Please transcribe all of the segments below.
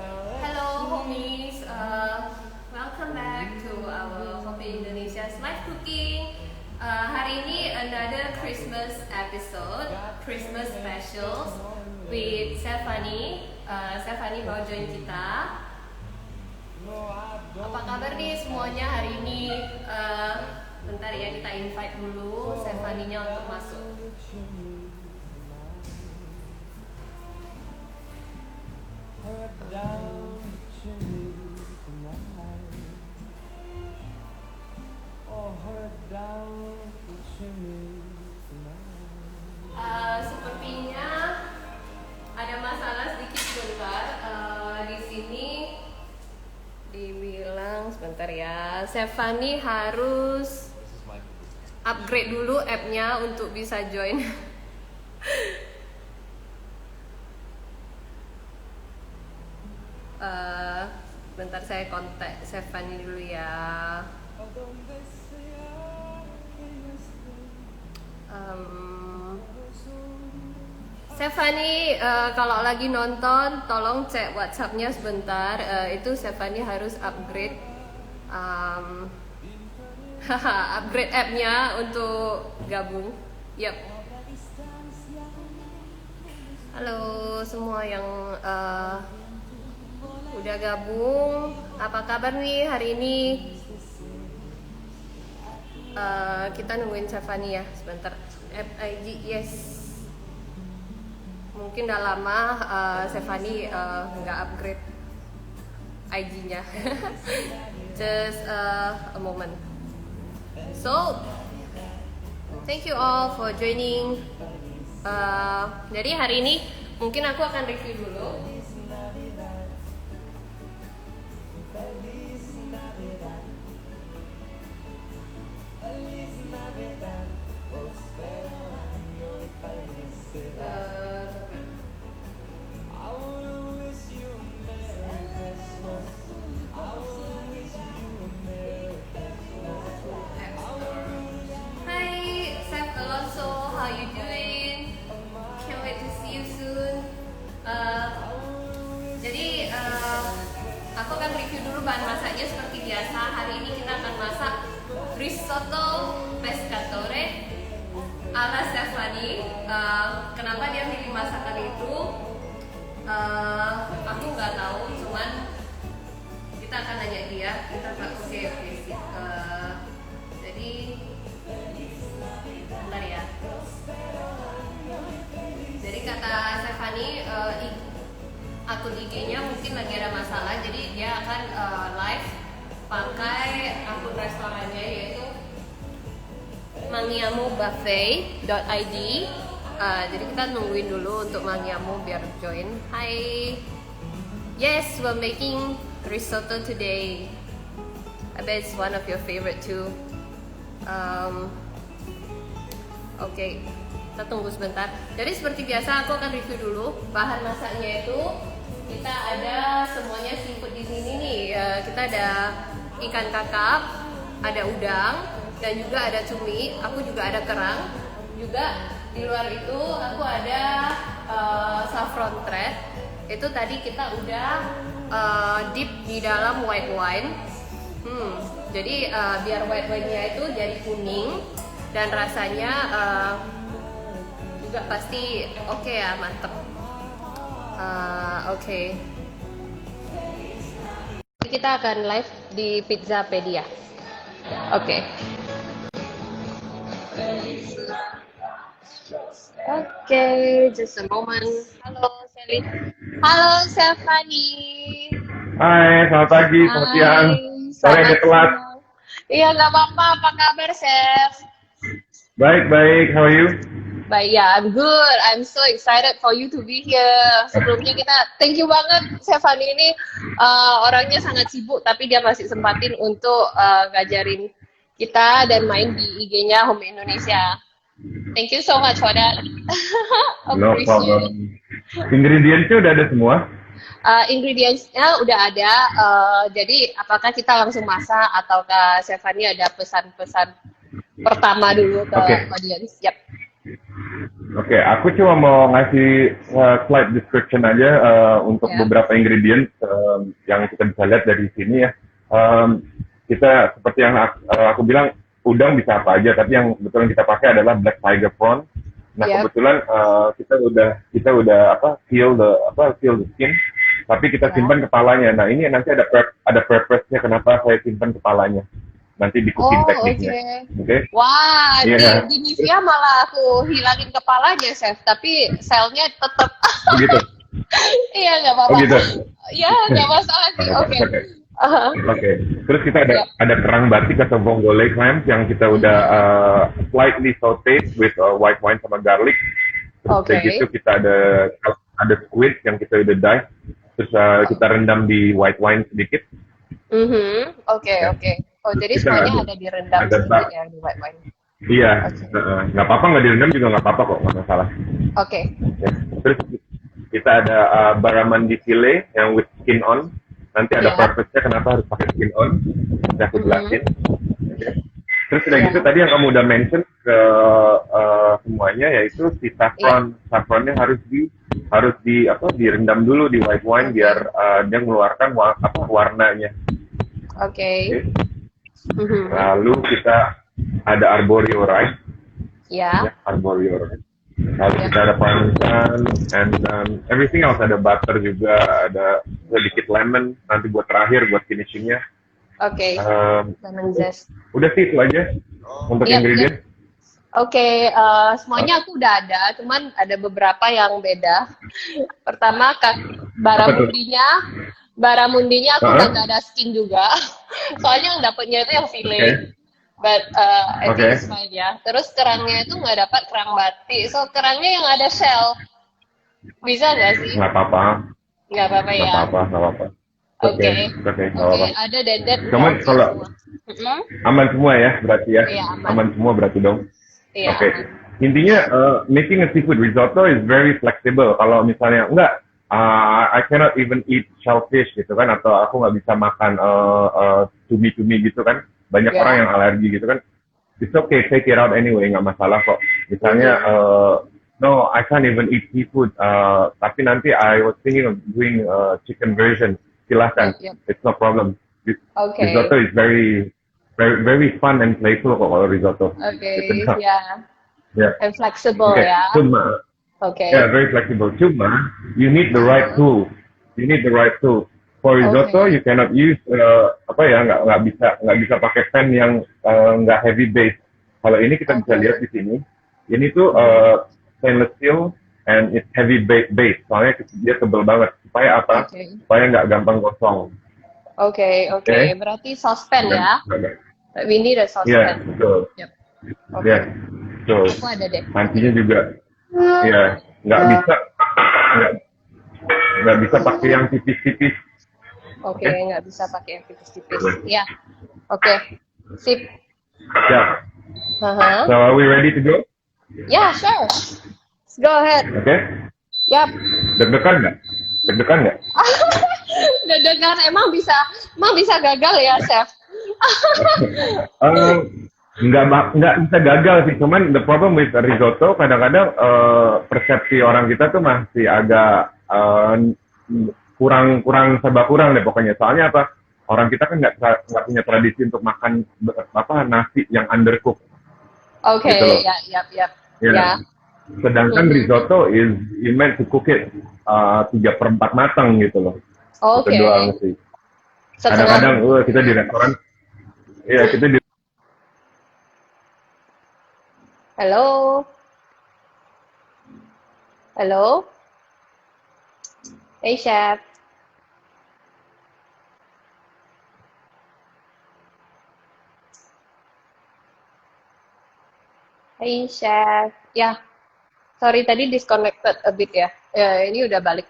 Hello, homies. Welcome back to our Hopi Indonesia's live cooking. Hari ini another Christmas episode, Christmas specials with Stephanie. Stephanie baru join kita. Apa kabar nih semuanya hari ini? Bentar ya, kita invite dulu Stephanie-nya untuk masuk. Sepertinya ada masalah sedikit sebentar. Di sini dibilang sebentar ya, Stephanie harus upgrade dulu app-nya untuk bisa join. Bentar saya kontak Stephanie dulu ya. Stephanie, kalau lagi nonton, tolong cek WhatsApp-nya sebentar. Itu Stephanie harus upgrade, upgrade app-nya untuk gabung. Yap. Halo semua yang udah gabung. Apa kabar nih hari ini? Kita nungguin Stephanie ya sebentar. FIG yes. Mungkin udah lama Stephanie nggak upgrade IG-nya. Just a moment. So, thank you all for joining. Jadi hari ini mungkin aku akan review dulu. Aku akan review dulu bahan masaknya seperti biasa. Hari ini kita akan masak risotto pescatore ala Stephanie. Kenapa dia pilih masakan itu? Aku nggak tahu, cuman kita akan tanya dia. Kita oke. Jadi bentar ya. Jadi kata Stephanie, akun IG-nya mungkin lagi ada masalah, jadi dia akan live pakai akun restorannya yaitu mangiamubuffet.id. Jadi kita nungguin dulu untuk Mangiamu biar join. Hi, yes, we're making risotto today. I bet it's one of your favorite too. Oke. Kita tunggu sebentar. Jadi seperti biasa aku akan review dulu bahan masaknya itu. Kita ada semuanya seafood di sini nih. Kita ada ikan kakap, ada udang, dan juga ada cumi. Aku juga ada kerang. Juga di luar itu aku ada saffron thread. Itu tadi kita udah dip di dalam white wine. Jadi biar white wine-nya itu jadi kuning dan rasanya juga pasti oke ya, mantep. Oke. Kita akan live di Pizzapedia. Oke. Oke, just a moment. Halo Sally. Halo Stephanie. Hai, selamat pagi, selamat siang. Sorry agak telat. Iya, nggak apa-apa. Apa kabar, Chef? Baik, how are you? Baik ya, I'm good. I'm so excited for you to be here. Sebelumnya kita thank you banget, Stephanie ini orangnya sangat sibuk, tapi dia masih sempatin untuk ngajarin kita dan main di IG-nya Home Indonesia. Thank you so much for that. No problem. Ingredients-nya udah ada semua? Ingredients-nya udah ada. Jadi apakah kita langsung masak ataukah Stephanie ada pesan-pesan pertama dulu ke audience? Yap. Oke, aku cuma mau ngasih slide description aja untuk Ya. beberapa ingredients yang kita bisa lihat dari sini ya. Kita seperti yang aku bilang, udang bisa apa aja, tapi yang kebetulan kita pakai adalah black tiger prawn. Nah Yep. kebetulan kita udah peel the skin, tapi kita Ya. simpan kepalanya. Nah ini nanti ada purpose-nya kenapa saya simpan kepalanya. Nanti di cooking Oh, tekniknya, oke. oke? Wah, Iya, di Nivea malah aku hilangin kepalanya, Chef. Tapi selnya tetap. begitu. Iya, nggak Oh apa-apa. gitu. Iya, nggak masalah sih. Oke. Oke. Aha. Oke. Terus kita ada Yep. ada kerang batik atau vongole clams yang kita udah slightly sauteed with white wine sama garlic. Terus Oke. kayak gitu kita ada squid yang kita udah dice. Terus kita rendam di white wine sedikit. Oke, Ya. oke. Oh, Terus jadi kita semuanya ada direndam ada sedikit ya di white wine. Iya. Oke. Nggak apa-apa nggak direndam juga nggak apa-apa kok, nggak masalah. Oke. Ya. Terus kita ada barramundi fillet yang with skin on. Nanti ada Ya. purpose-nya kenapa harus pakai skin on. Bisa aku jelasin. Oke. Terus udah Ya. gitu tadi yang kamu udah mention ke semuanya yaitu si saffron. Saffronnya harus direndam dulu di white wine Oke. biar dia mengeluarkan warnanya. Oke. Oke. Lalu kita ada arborio rice, Ya. ya, arborio rice. Lalu Ya. kita ada parmesan and everything else, ada butter juga, ada sedikit lemon nanti buat terakhir buat finishingnya. Oke. Um, Lemon zest. udah sih itu aja untuk Yep, ingredient. Oke, semuanya aku udah ada, cuman ada beberapa yang beda. Pertama, baramundinya aku udah nggak ada skin juga. Soalnya yang dapetnya itu yang fillet. Oke. But I think Oke. it's fine ya. Terus kerangnya itu nggak dapat kerang batik, so kerangnya yang ada shell. Bisa nggak sih? Nggak apa-apa, Nggak apa-apa nggak ya. apa-apa, nggak apa-apa. Oke. Oke, nggak Oke, apa-apa. ada dendeng. Cuman oke kalau semua. Mm-mm. aman semua ya berarti ya. Iya, aman. Aman semua berarti dong. Iya, Oke. aman. Intinya making a seafood risotto is very flexible. Kalau misalnya enggak, I cannot even eat shellfish gitu kan, atau aku nggak bisa makan cumi-cumi gitu kan. Banyak Yeah. orang yang alergi gitu kan. It's okay, take it out anyway, nggak masalah kok. Misalnya, no, I can't even eat seafood. Tapi nanti I was thinking of doing chicken version. Silahkan, Yep. it's no problem. Oke. Risotto is very, very, very fun and playful kok kalau risotto. Oke, Gitu. ya. Yeah. And flexible Okay. ya. Cuma, Oke. yeah, very flexible. Cuma, you need the right tool. You need the right tool. For risotto, Okay. you cannot use nggak bisa pakai pan yang nggak heavy base. Kalau ini kita bisa Okay. lihat di sini. Ini tuh stainless steel and it's heavy base. Soalnya dia tebal banget. Supaya apa? Oke. Supaya nggak gampang gosong. Oke. Okay. Berarti saucepan ya. We need a Iya, saucepan. betul. Yep. Oke. Iya, betul. Aku ada deh. Nantinya juga, ya nggak bisa pakai yang tipis-tipis. Oke, nggak bisa pakai yang tipis-tipis. Ya. Oke. Sip. Ya, Haha. so are we ready to go? Ya, sure. Let's go ahead. Oke, Yap. deg-degan nggak? Deg-degan nggak? Deg-degan emang bisa gagal ya, Chef. Nggak bisa gagal sih, cuman the problem with risotto kadang-kadang persepsi orang kita tuh masih agak kurang serba kurang deh pokoknya. Soalnya apa? Orang kita kan nggak punya tradisi untuk makan nasi yang undercooked. Oke, Gitu loh. ya. Ya. Ya. Sedangkan risotto is you meant to cook it 3/4 matang gitu loh. Oke. Itu doang sih. Setengah. Kadang-kadang kita di restoran, ya kita di Halo. Halo. Hey, Chef. Hey, Chef. Ya, sorry tadi disconnected a bit ya. Ya, ini udah balik.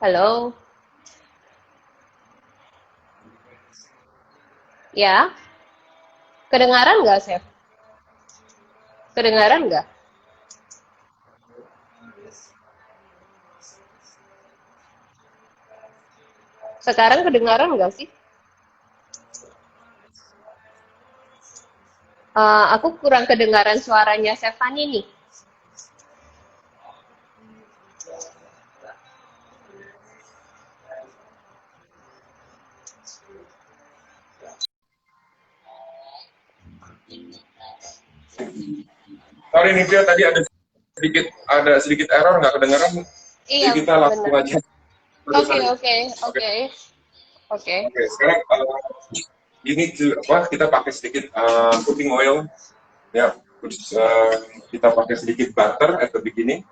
Halo. Ya. Kedengaran nggak, Chef? Kedengaran nggak? Sekarang kedengaran nggak sih? Aku kurang kedengaran suaranya Chef Fanny nih. sorry Nivia, tadi ada sedikit error, nggak kedengeran. Iya, Jadi kita langsung benar. aja. Oke, Sorry. oke, Oke, oke, oke. oke. Sekarang ini kita pakai sedikit cooking oil, ya. Terus kita pakai sedikit butter at the beginning.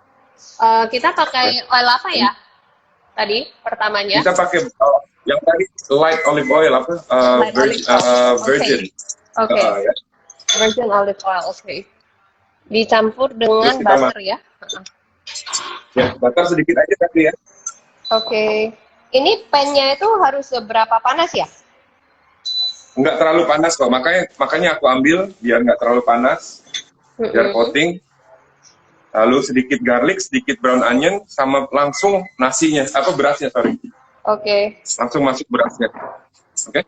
Kita pakai oil apa ya? Tadi pertamanya. Kita pakai yang tadi light olive oil apa? Light olive oil. Virgin. Oke. Ya. Virgin olive oil, oke. Dicampur dengan Terus kita butter ya. Ya, butter sedikit aja tapi ya. Oke. Ini pan-nya itu harus seberapa panas ya? Nggak terlalu panas kok, makanya aku ambil biar nggak terlalu panas, biar coating. Lalu sedikit garlic, sedikit brown onion, sama langsung nasinya, berasnya, sorry. Oke. Langsung masuk berasnya. Oke?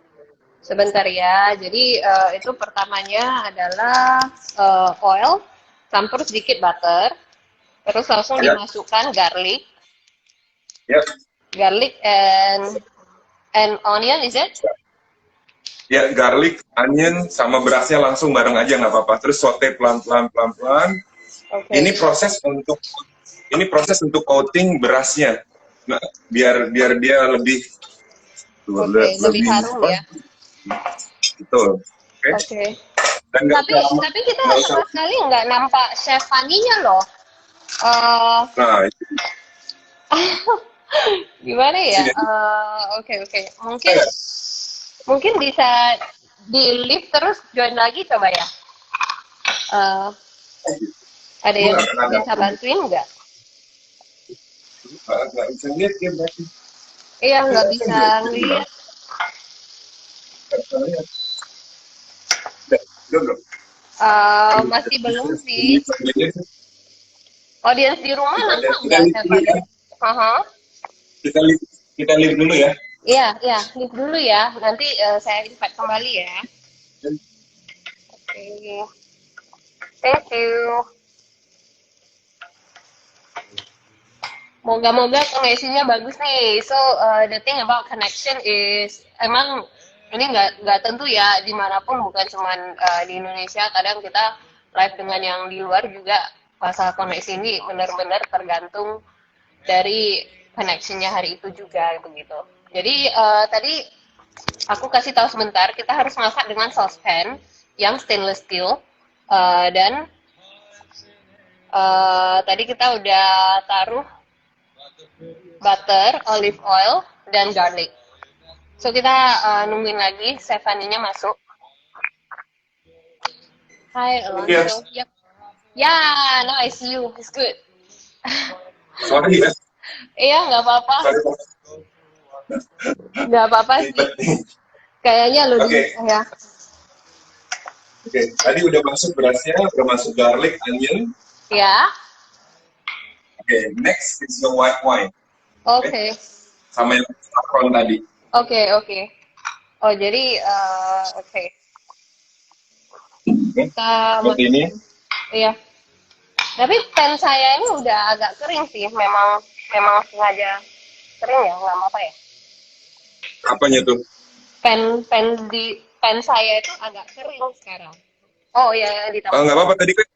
Sebentar ya. Jadi itu pertamanya adalah oil, campur sedikit butter, terus langsung Ya. dimasukkan garlic, Ya, garlic and onion, is it? ya garlic, onion, sama berasnya langsung bareng aja nggak apa-apa. Terus saute pelan-pelan. Oke. Ini proses untuk coating berasnya. Nah, biar dia lebih Lebih harum ya. Betul. Oke. Oke. Dan nggak usah lama. Tapi kita Nggak sama usah. sekali nggak nampak chef Fanny-nya loh. Nah, itu. Gimana ya? Sini. Oke. Mungkin bisa di lift terus join lagi coba ya. Ada yang bisa bantuin nggak? Nggak bisa lihat ya berarti. Iya, nggak bisa ngeliat. Udah belum? Masih belum sih. Audiens di rumah nampak nggak Kita chef live dulu ya. Fanny? Kita live dulu ya. Iya, lift dulu ya. Nanti saya invite kembali ya. Oke. Thank you. Moga-moga koneksinya bagus nih. So the thing about connection is emang ini nggak tentu ya dimanapun, bukan cuman di Indonesia. Kadang kita live dengan yang di luar juga masalah koneksi ini benar-benar tergantung dari connectionnya hari itu juga begitu. Jadi tadi aku kasih tahu sebentar, kita harus masak dengan saucepan yang stainless steel dan tadi kita udah taruh butter, olive oil, dan garlic. So kita nungguin lagi Chef Fanny-nya masuk. Hi Alonso. Yes. Yep. Yeah, now I see you. It's good. Sorry ya. Iya, nggak apa-apa. Sorry. Nggak apa-apa sih. Kayaknya lebih ya. Oke, tadi udah masuk berasnya, udah masuk garlic, onion. Ya. Oke, next is the white wine. Oke. Sama yang saffron tadi. Oke. Oh, jadi oke. Kita Seperti ini. Iya. Tapi pen saya ini udah agak kering sih. Memang sengaja kering ya, nggak apa-apa ya. Apanya tuh? Pen saya itu agak kering sekarang. Oh iya, ditambah. Nggak apa-apa tadi kan?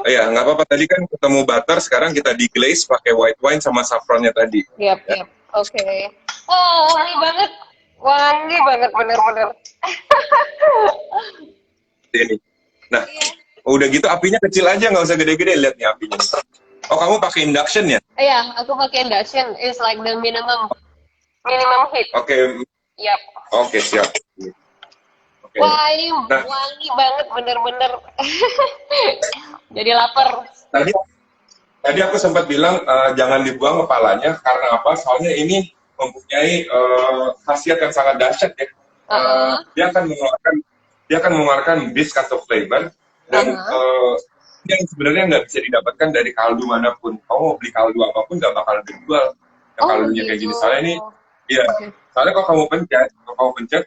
Iya, nggak apa-apa tadi kan ketemu butter, sekarang kita deglaze pakai white wine sama saffronnya tadi. Yap. Oke. Oh, wangi banget bener-bener. Ini. Nah, Iya. udah gitu apinya kecil aja, nggak usah gede-gede, lihat nih apinya. Oh, kamu pakai induction ya? Iya, aku pakai induction. It's like the minimum heat. Oke, Yap. oke siap. Oke. Wah, ini Nah. wangi banget bener-bener. Jadi lapar. Tadi aku sempat bilang jangan dibuang kepalanya karena apa? Soalnya ini mempunyai khasiat yang sangat dahsyat ya. Dia akan mengeluarkan bisque atau flavor dan yang sebenarnya nggak bisa didapatkan dari kaldu manapun. Kamu mau beli kaldu apapun nggak bakal dijual. Yang kaldunya kayak gini. Soalnya ini, ya. Soalnya kalau kamu pencet,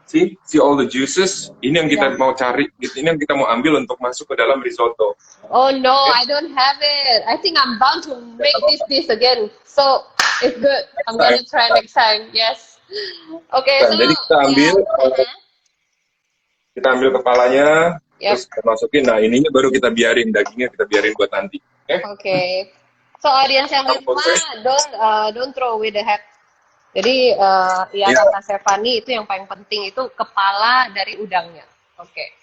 see all the juices. Ini yang kita mau cari, ini yang kita mau ambil untuk masuk ke dalam risotto. Oh no, I don't have it. I think I'm bound to make this dish again. So it's good. I'm gonna try next time. Yes. Okay. So Jadi kita ambil, Kita ambil kepalanya, Yep. terus kita masukin. Nah, ininya baru kita biarin, dagingnya kita biarin buat nanti. Oke? Oke. So audience yang di rumah, don't throw away the head. Jadi ya Iya. kata Stefani itu yang paling penting itu kepala dari udangnya. Oke.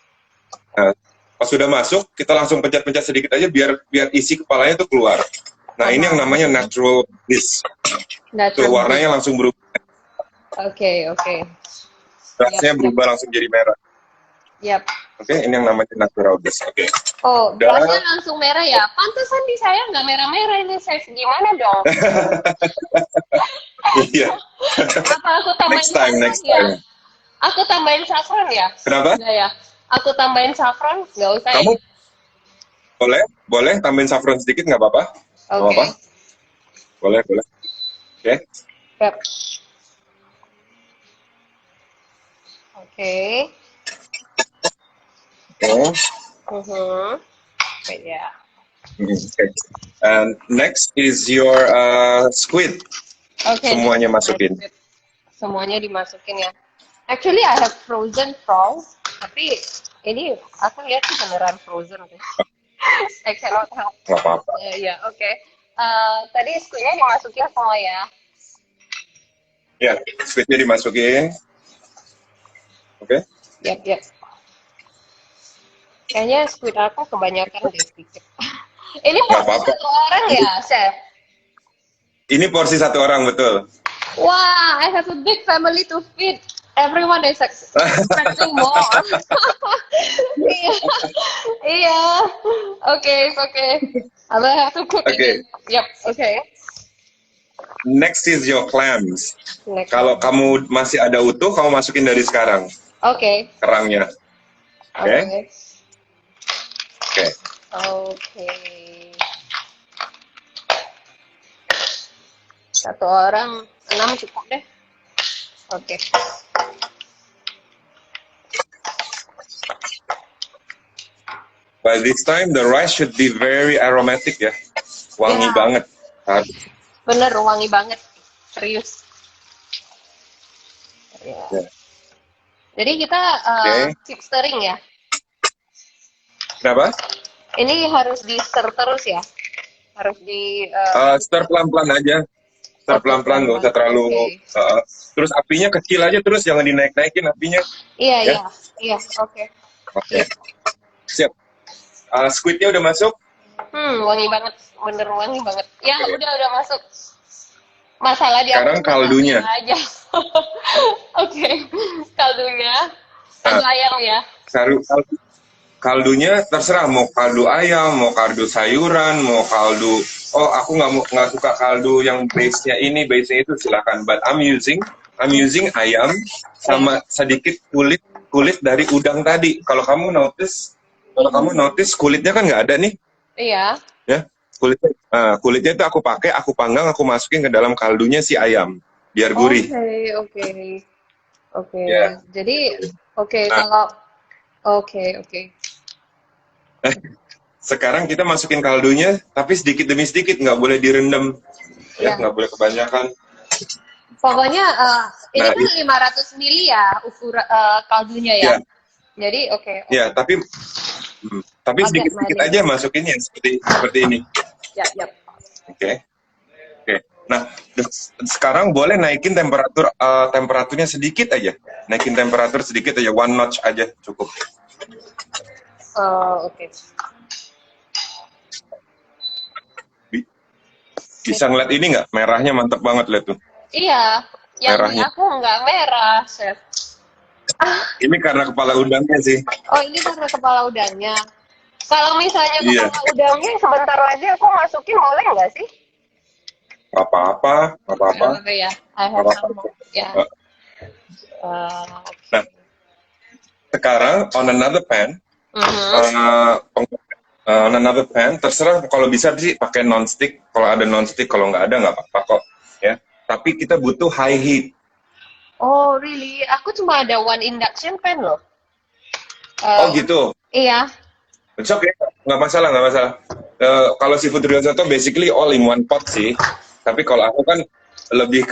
Nah, pas sudah masuk, kita langsung pencet-pencet sedikit aja biar isi kepalanya tuh keluar. Nah, ini yang namanya natural bliss. Tuh, warnanya langsung berubah. Oke. Rasanya Yap. berubah langsung jadi merah. Yap. Oke, ini yang namanya natural bliss. Oke. Oh, Udah. blusnya langsung merah ya? Pantesan di saya nggak merah-merah ini, chef. Gimana dong? Iya. Apa aku tambahin Next saffron ya? time. Aku tambahin saffron ya? Kenapa? Enggak ya? Aku tambahin saffron? Nggak usah Kamu ya? boleh tambahin saffron sedikit, nggak apa-apa? Nggak Oke. apa-apa. Boleh. Oke. Yap. Oke. Oke. Ya. Okay. And next is your squid. Oke. Semuanya masukin. Semuanya dimasukin ya. Actually, I have frozen prawns, tapi ini aku lihat sih beneran frozen. I cannot help. Nggak apa-apa. Ya, oke. Tadi squidnya dimasukin semua ya. Ya, squidnya dimasukin. Oke. Yap. Kayaknya squid aku kebanyakan deh sedikit. Ini Nggak porsi apa-apa. satu orang ya, chef? Ini porsi satu orang, betul. Wah, I have a big family to feed. Everyone is expecting more. Iya. Oke. I will have to cook Okay. again. Yep. Okay. Next is your clams. Next. Kalau kamu masih ada utuh, kamu masukin dari sekarang Oke. kerangnya. Oke. Oke. Oke. Satu orang 6 cukup deh. Oke. By this time, the rice should be very aromatic ya. Wangi Ya. banget. Bener, wangi banget. Serius. Ya. Ya. Jadi kita Oke. keep stirring ya. Kenapa? Ini harus di stir terus ya. Harus di Stir pelan-pelan aja. Stir Oke, pelan-pelan, nggak usah terlalu. Oke. Terus apinya kecil aja, terus jangan dinaik-naikin apinya. Iya. Ya. Oke. Oke. Siap. Squidnya udah masuk. Wangi banget, bener wangi banget. Ya, udah masuk. Masalah di Sekarang kaldunya. aja. Oke. Kaldunya. Kaldu ayam ya. Kaldunya terserah, mau kaldu ayam, mau kaldu sayuran, mau kaldu. Oh, aku nggak suka kaldu yang base-nya ini, base-nya itu, silakan. But I'm using ayam sama sedikit kulit dari udang tadi. Kalau kamu notice kulitnya kan nggak ada nih. Iya. Ya, kulitnya itu aku pakai, aku panggang, aku masukin ke dalam kaldunya si ayam biar gurih. Oke. Ya. Jadi Nah. kalau oke. Sekarang kita masukin kaldunya, tapi sedikit demi sedikit, nggak boleh direndam, Ya. nggak boleh kebanyakan. Pokoknya ini Nah, kan 500 ml ya ukuran kaldunya ya. Ya. Jadi oke. Ya, tapi Oke, sedikit-sedikit Madi. aja masukinnya seperti ini. Yap. Oke. Nah, sekarang boleh naikin temperaturnya sedikit aja. Naikin temperatur sedikit aja, 1 notch aja cukup. Oke. Bisa ngeliat ini nggak? Merahnya mantep banget, lihat tuh. Iya, yang di Merahnya. aku nggak merah, chef. Ini karena kepala udangnya sih. Oh, ini karena kepala udangnya. Kalau misalnya Iya. kepala udangnya sebentar lagi aku masukin boleh nggak sih? Nggak apa-apa. Oke ya, I have Nggak some apa-apa. more. Ya. Nah, sekarang on another pan, on another pan, terserah kalau bisa sih pakai non-stick. Kalau ada non-stick, kalau nggak ada nggak apa-apa kok. Ya, tapi kita butuh high heat. Oh, really? Aku cuma ada one induction pan loh. Oh gitu. Iya. It's okay, nggak masalah. Kalau seafood risotto basically all in one pot sih. Tapi kalau aku kan lebih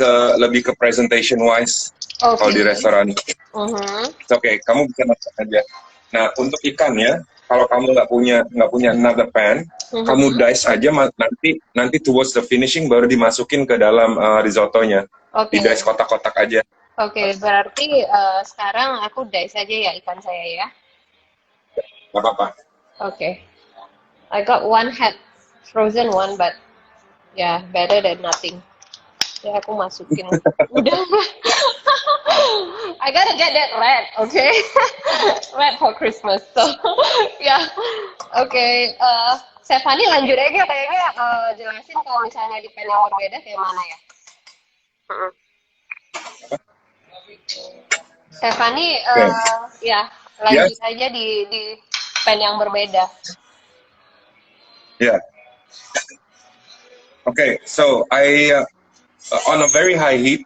ke presentation wise Oke. kalau di restoran. It's okay, kamu bisa masak aja. Nah, untuk ikannya, kalau kamu nggak punya another pan, kamu dice aja nanti towards the finishing baru dimasukin ke dalam risottonya. Oke. Di dice kotak-kotak aja. Oke, berarti sekarang aku dice aja ya ikan saya ya. Nggak apa-apa. Oke. I got one head, frozen one, but yeah, better than nothing. Ya aku masukin. Udah. I gotta get that red, okay? Red for Christmas. So, ya. Oke. Stefani lanjut aja kayaknya jelasin kalau misalnya di pan yang berbeda kayak mana ya. Stefani, ya lanjut aja di pan yang berbeda. Yeah. Okay, so on a very high heat,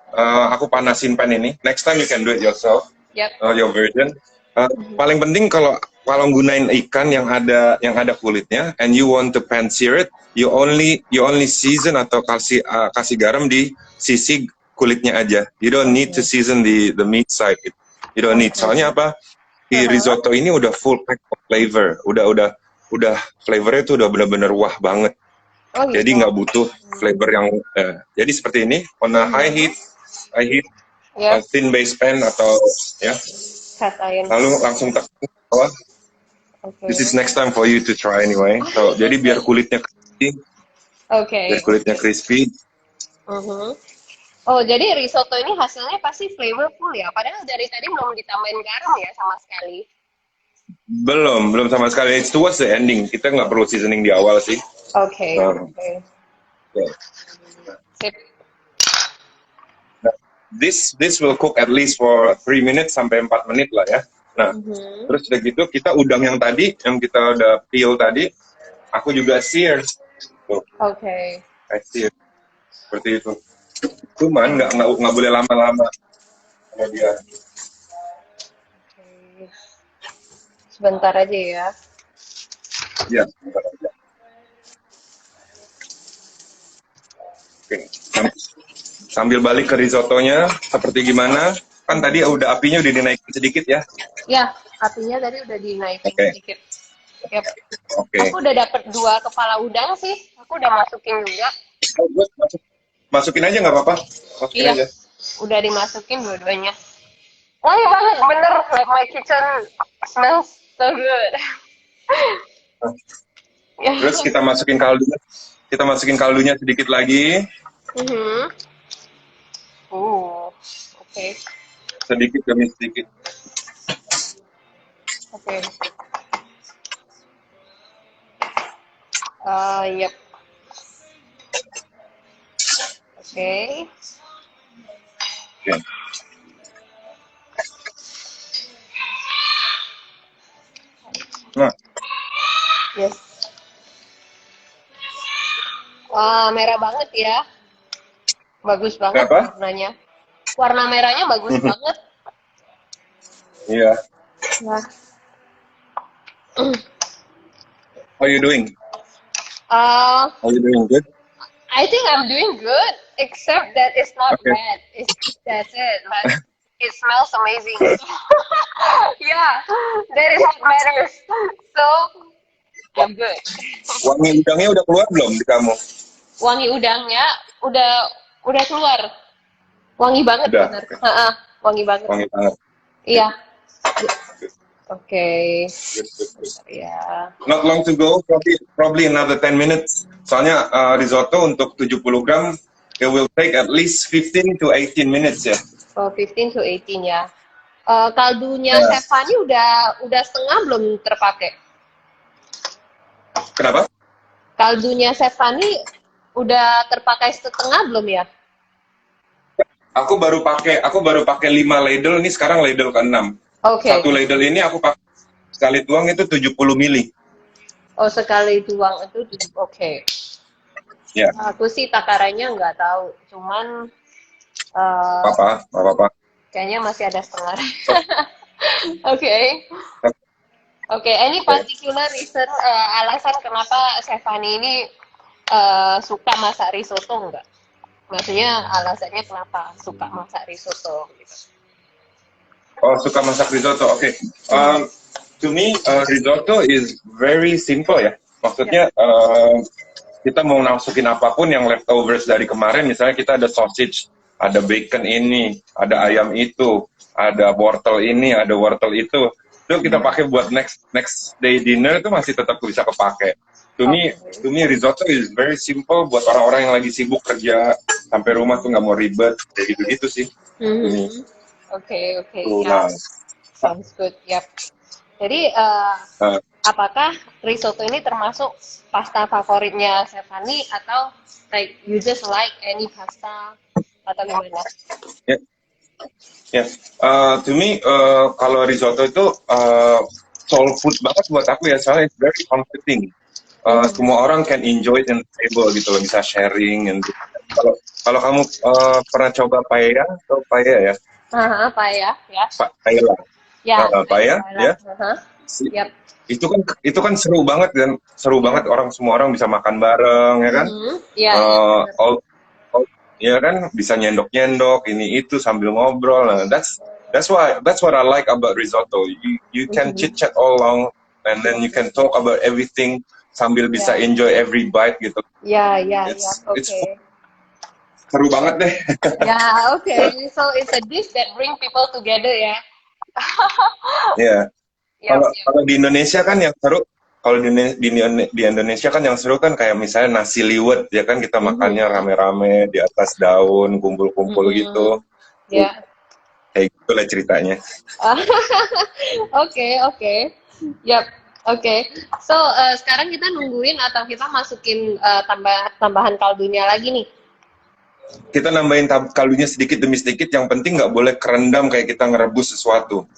aku panasin pan ini. Next time you can do it yourself. Yep. Your version. Paling penting kalau gunain ikan yang ada kulitnya, and you want to pan sear it, you only season atau kasih garam di sisi kulitnya aja. You don't need to season the meat side. You don't need. Soalnya apa? Di risotto ini udah full pack of flavor. Udah flavornya itu udah benar-benar wah banget. Oh, gitu. Jadi nggak butuh flavor yang jadi seperti ini on a high heat thin base pan atau ya. Lalu langsung tekan ke bawah. Okay. This is next time for you to try anyway. So jadi biar kulitnya crispy. Oke. Biar kulitnya crispy. Oh, jadi risotto ini hasilnya pasti flavorful ya. Padahal dari tadi belum ditambahin garam ya sama sekali. Belum sama sekali. It's towards the ending. Kita nggak perlu seasoning di awal sih. Oke. Sip. This will cook at least for 3 minutes sampai 4 menit lah ya. Nah, terus udah gitu kita udang yang tadi yang kita udah peel tadi, aku juga sear. Oke. I sear. Seperti itu. Cuman nggak boleh lama-lama. Dia. Sebentar aja ya. Iya, sebentar aja. Oke. Sambil balik ke risottonya, seperti gimana? Kan tadi apinya udah dinaikin sedikit ya? Ya, apinya tadi udah dinaikin sedikit. Yep. Oke. Aku udah dapet 2 kepala udang sih. Aku udah masukin juga. Masukin aja nggak apa-apa. Masukin aja. Udah dimasukin dua-duanya. Wangi banget, bener. Like my kitchen smells so good. Terus kita masukin kaldunya. Kita masukin kaldunya sedikit lagi. Oke. Sedikit demi sedikit. Oke. Yep. Oke. Nah. Yes. Wah, merah banget ya. Bagus banget warnanya. Warna merahnya bagus banget. Iya. Nah. How you doing? Are you doing good? I think I'm doing good, except that it's not red. That's it. But it smells amazing. Yeah, that is what matters. So, I'm good. Wangi udangnya udah keluar belum di kamu? Wangi udangnya udah keluar. Wangi banget, benar. Wangi banget. Wangi banget. Iya. Oke. Ya. Not long to go, probably another 10 minutes. Soalnya risotto untuk 70 gram, it will take at least 15 to 18 minutes ya. Oh, 15 to 18 ya. Kaldunya Stefani udah setengah belum terpakai? Kenapa? Kaldunya Stefani udah terpakai setengah belum ya? Aku baru pakai 5 ladle, ini sekarang ladle ke-6. Oke. Satu ladle ini aku pakai sekali tuang itu 70 mili. Oh, sekali tuang itu oke. Ya. Aku sih takarannya nggak tahu, cuman apa? Kayaknya masih ada setengah. Oke. Any particular reason, alasan kenapa Stefani ini suka masak risotto enggak? Maksudnya alasannya kenapa suka masak risotto gitu? Oh, suka masak risotto. Oke. To me, risotto is very simple ya. Maksudnya kita mau masukin apapun yang leftovers dari kemarin, misalnya kita ada sausage, ada bacon ini, ada ayam itu, ada wortel ini, ada wortel itu kita pakai buat next day dinner itu masih tetap bisa kepake. To me risotto is very simple buat orang-orang yang lagi sibuk kerja sampai rumah tuh nggak mau ribet kayak gitu-gitu sih. Oke, ya. Sounds good. Yap. Jadi apakah risotto ini termasuk pasta favoritnya Stefani atau like you just like any pasta atau gimana? To me kalau risotto itu soul food banget buat aku ya, soalnya it's very comforting. Semua orang can enjoy it in the table gitu loh, bisa sharing. Kalau kamu pernah coba paella atau paella ya? Paella, ya. Paella. Ya. Paella, ya. Yep. Itu kan seru banget dan seru banget, semua orang bisa makan bareng ya kan? Ya kan, bisa nyendok ini itu sambil ngobrol. Nah, that's what I like about risotto. You can chit chat all along and then you can talk about everything sambil bisa enjoy every bite gitu. Oke. Seru banget deh. Oke. So it's a dish that bring people together ya. Kalau di Indonesia kan yang seru, kalau di Indonesia kan yang seru kan kayak misalnya nasi liwet ya kan, kita makannya rame-rame di atas daun, kumpul-kumpul gitu. Kayak gitu lah ceritanya. Oke. Oke. So sekarang kita nungguin atau kita masukin tambahan kaldunya lagi nih? Kita nambahin kaldunya sedikit demi sedikit. Yang penting nggak boleh kerendam kayak kita ngerebus sesuatu.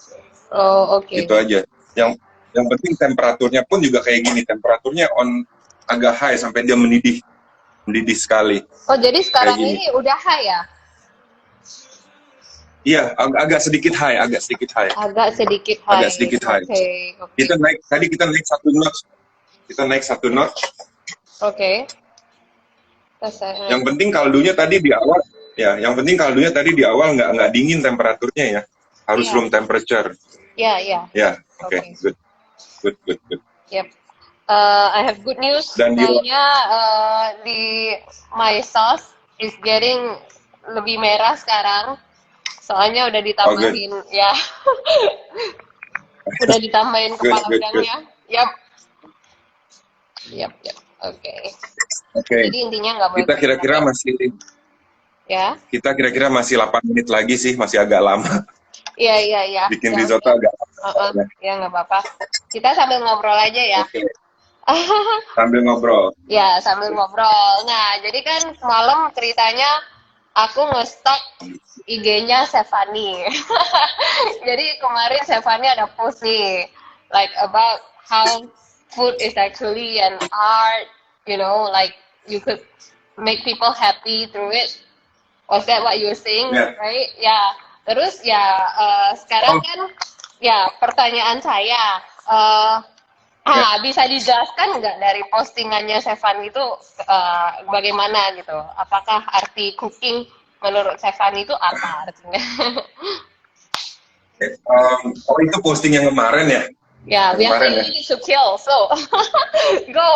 Oh, oke. Itu aja. Yang penting temperaturnya pun juga kayak gini. Temperaturnya agak high sampai dia mendidih sekali. Oh, jadi sekarang ini udah high ya? Iya, agak sedikit high. Agak sedikit high. Okay. Tadi kita naik satu notch. Oke. Yang penting kaldunya tadi di awal, nggak dingin temperaturnya ya. Harus room temperature. Iya. Oke. Good. Yep. I have good news. Kayaknya di my sauce is getting lebih merah sekarang. Soalnya udah ditambahin udah ditambahin kepala udangnya. Yap. Oke. Jadi intinya nggak boleh. Kita kira-kira masih 8 menit lagi sih, masih agak lama. Iya. Bikin risotto agak lama. Ya nggak apa-apa. Kita sambil ngobrol aja ya. Okay. Sambil ngobrol. Ya, sambil ngobrol. Nah, jadi kan semalam ceritanya aku nge-stalk IG-nya Stefani. Jadi kemarin Stefani ada post nih, like about how food is actually an art, like you could make people happy through it. Was that what you're saying, right? Ya. Terus sekarang kan pertanyaan saya, bisa dijelaskan nggak dari postingannya Stefani itu bagaimana gitu? Apakah arti cooking menurut Stefani itu apa artinya? Itu posting yang kemarin ya? Ya, biasanya to kill, so go.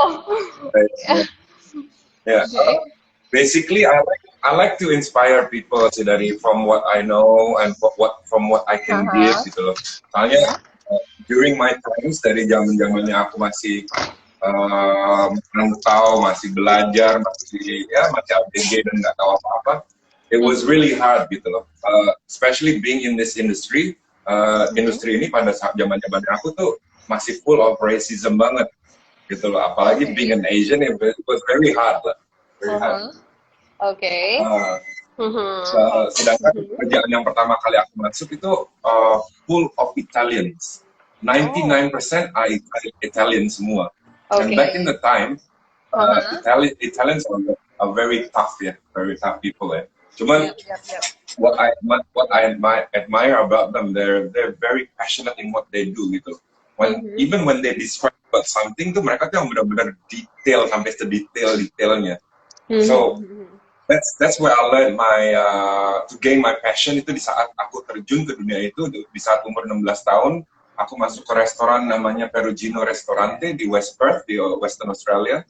Basically, I like to inspire people from what I know and from what I can give gitu loh. Soalnya during my times, dari zamannya aku masih merantau, masih belajar, masih ABG dan nggak tahu apa-apa. It was really hard gitu loh, especially being in this industry. Industri ini pada saat zaman aku tuh masih full of racism banget gitu loh. Apalagi being an Asian, it was very hard lah. Very hard. Oke. Sedangkan kerjaan yang pertama kali aku masuk itu full of Italians. 99% are Italian semua. And back in the time, Italians are very tough people ya. Cuman what I admire about them, they're very passionate in what they do gitu. Even when they describe about something tuh mereka tuh yang benar-benar detail sampai sedetail-detailnya. So that's where I learned to gain my passion itu di saat aku terjun ke dunia itu di saat umur 16 tahun. Aku masuk ke restoran namanya Perugino Restaurante di West Perth di Western Australia.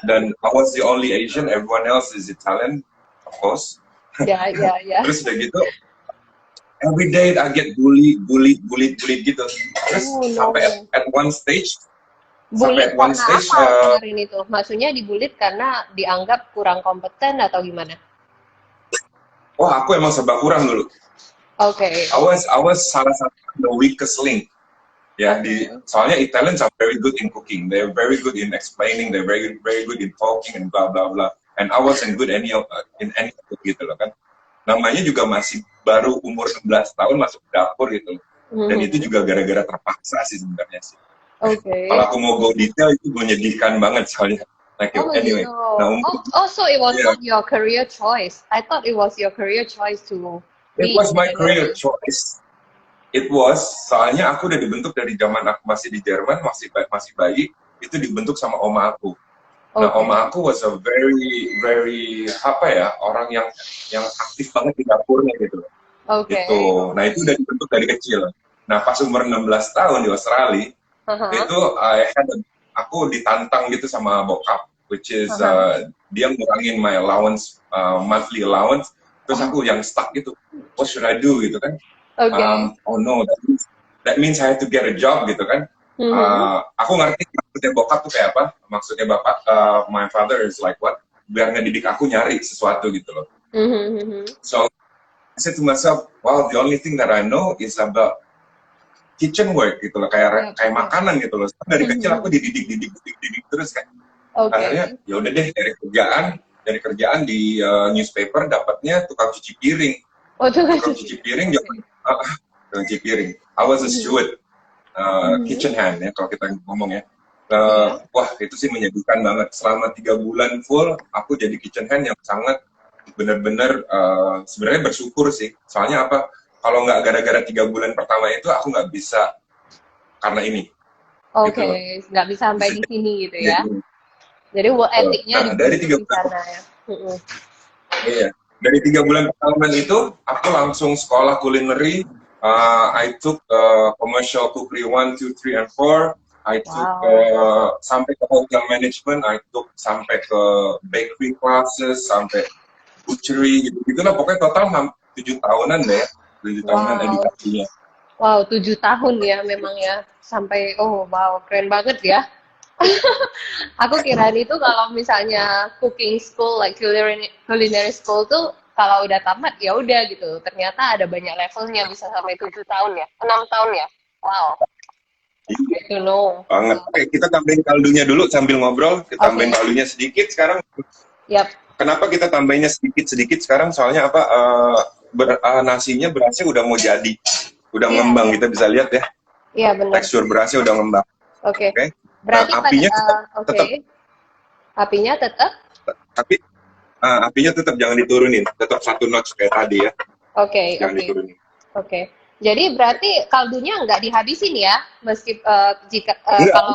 Dan I was the only Asian, everyone else is Italian, of course. Ya. Terus udah gitu, every day I get bullied gitu. Terus sampai at one stage, Bullied karena apa kemarin itu? Maksudnya dibulit karena dianggap kurang kompeten atau gimana? Wah, aku emang serba kurang dulu. Okay. I was salah satu the weakest link. Ya, soalnya Italians are very good in cooking. They're very good in explaining. They're very good in talking and blah blah blah. And I wasn't good in any of it gitu loh kan. Namanya juga masih baru umur 11 tahun masuk ke dapur gitu. Dan itu juga gara-gara terpaksa sih sebenarnya sih. Okay. Kalau aku mau go detail itu menyedihkan banget soalnya. Like anyway. Nah, so it was not your career choice. I thought it was your career choice to. It was my career choice. It was, soalnya aku udah dibentuk dari zaman aku masih di Jerman, masih bayi, itu dibentuk sama oma aku. Nah, oma aku was a very orang yang aktif banget di dapurnya gitu. Gitu. Nah, itu udah dibentuk dari kecil. Nah, pas umur 16 tahun di Australia, itu aku ditantang gitu sama bokap, which is dia ngurangin my allowance, monthly allowance. Terus aku yang stuck gitu, what should I do gitu kan? Oh no, that means I have to get a job gitu kan? Aku ngerti maksudnya bokap tuh kayak apa? Maksudnya bapak, my father is like what? Biar ngedidik aku nyari sesuatu gitu loh. So I said to myself, wow, the only thing that I know is about kitchen work gitu loh, kayak makanan gitu loh. Dari kecil aku dididik terus kan. Akhirnya ya udah deh dari kerjaan di newspaper dapatnya tukang cuci piring. Tukang cuci piring. I was a steward, kitchen hand ya kalau kita ngomong ya. Wah itu sih menyedihkan banget. Selama 3 bulan full aku jadi kitchen hand yang sangat benar-benar sebenarnya bersyukur sih. Soalnya apa? Kalau nggak gara-gara 3 bulan pertama itu aku nggak bisa karena ini. Oke, nggak bisa sampai di sini gitu ya. Jadi work ethicnya dari 3 bulan ya. Iya, dari 3 bulan pertama itu aku langsung sekolah culinary. I took commercial cookery 1, 2, 3, and 4. I took sampai ke hotel management. I took sampai ke bakery classes, sampai butchery gitu lah. Pokoknya total 7 tahunan deh, 7 tahunan edukasinya. Wow, 7 tahun ya memang ya. Sampai keren banget ya. Aku kirain itu kalau misalnya cooking school, like culinary school tuh kalau udah tamat ya udah gitu. Ternyata ada banyak levelnya, bisa sampai 7 tahun ya, 6 tahun ya. Wow. Gitu loh. Banget. Oke, kita tambahin kaldunya dulu sambil ngobrol. Kita tambahin kaldunya sedikit sekarang. Kenapa kita tambahinnya sedikit sekarang? Soalnya apa? Nasinya berasnya udah mau jadi, udah ngembang. Kita bisa lihat ya. Iya benar. Tekstur berasnya udah ngembang. Oke. Berarti apinya tetap. Tapi apinya tetap jangan diturunin, tetap 1 notch kayak tadi ya. Jangan diturunin. Jadi berarti kaldunya nggak dihabisin ya, meski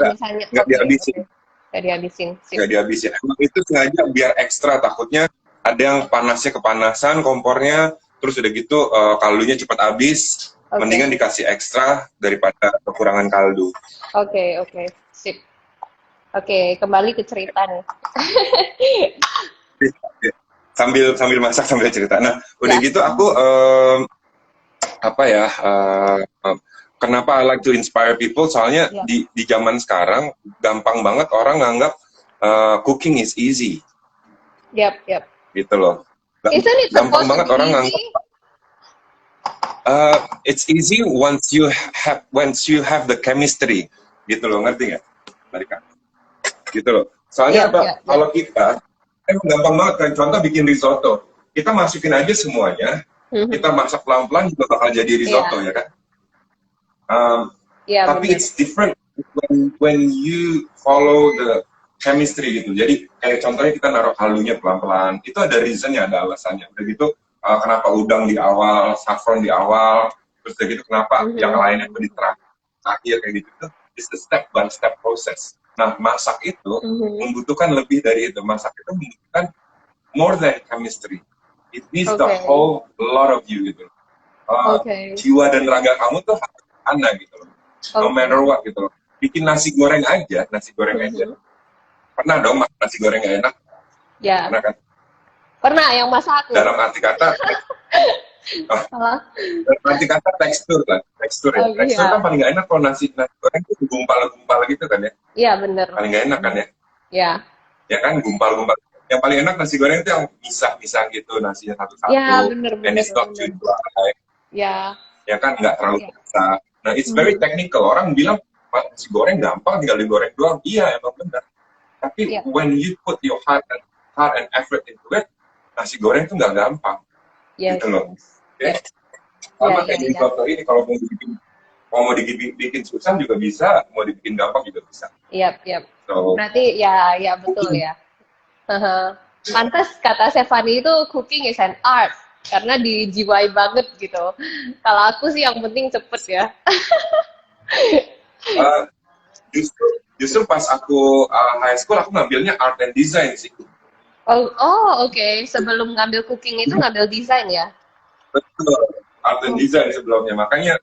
misalnya nggak dihabisin. Nggak dihabisin. Emang itu sengaja biar ekstra, takutnya ada yang panasnya kepanasan kompornya, terus udah gitu kaldunya cepat habis. Mendingan dikasih ekstra daripada kekurangan kaldu. Oke. Sip. Oke, kembali ke cerita nih. sambil masak sambil cerita. Nah, udah gitu aku kenapa I like to inspire people? Soalnya di zaman sekarang gampang banget orang nganggap cooking is easy. Yap. Gitu loh. Gampang banget orang nganggap it's easy once you have the chemistry, gitu loh, ngerti nggak, Marika? Gitu loh. Soalnya kalau kita gampang banget kan, contoh bikin risotto, kita masukin aja semuanya, kita masak pelan-pelan juga bakal jadi risotto ya kan? Tapi it's different when you follow the chemistry gitu. Jadi kayak contohnya kita naruh kaldunya pelan-pelan, itu ada reasonnya, ada alasannya. Udah gitu kenapa udang di awal, saffron di awal, terus udah gitu kenapa yang lainnya di terakhir kayak gitu. It's the step by step process. Nah, masak itu membutuhkan lebih dari itu. Masak itu membutuhkan more than chemistry. It needs the Okay. whole lot of you gitu. Okay. Jiwa dan raga kamu tuh harus ana gitu loh. No Okay. matter what gitu loh. Bikin nasi goreng aja. Pernah dong makan nasi goreng gak enak? Ya, Pernah kan? pernah yang masak aku. Dalam arti kata, dalam arti kata tekstur lah. Tekstur ya. Oh, Tekstur iya. kan paling gak enak kalau nasi goreng itu gumpal-gumpal gitu kan ya. Iya, bener. Paling gak enak kan ya. Ya. Ya kan gumpal-gumpal. Yang paling enak nasi goreng itu yang pisah-pisah gitu nasinya satu-satu. Ya, bener. And it's not too dry. Ya. Ya kan nggak terlalu Iya. basah. Nah, it's very technical. Orang bilang nasi goreng gampang, tinggal digoreng doang. Iya, emang benar. Tapi Iya. when you put your heart and effort into it, nasi goreng tuh nggak gampang. Yes. Gitu loh. Yes. Sama Ya, kayak ya, di ya. foto ini, kalau mau dibikin susah juga bisa, mau dibikin gampang juga bisa. Yap, yap. So, Berarti ya betul ya. Pantas kata Stefani itu cooking is an art karena dijiwai banget gitu. Kalau aku sih yang penting cepet ya. justru pas aku high school aku ngambilnya art and design sih. Oh oke. Sebelum ngambil cooking itu ngambil desain ya? Betul, art and design sebelumnya. Makanya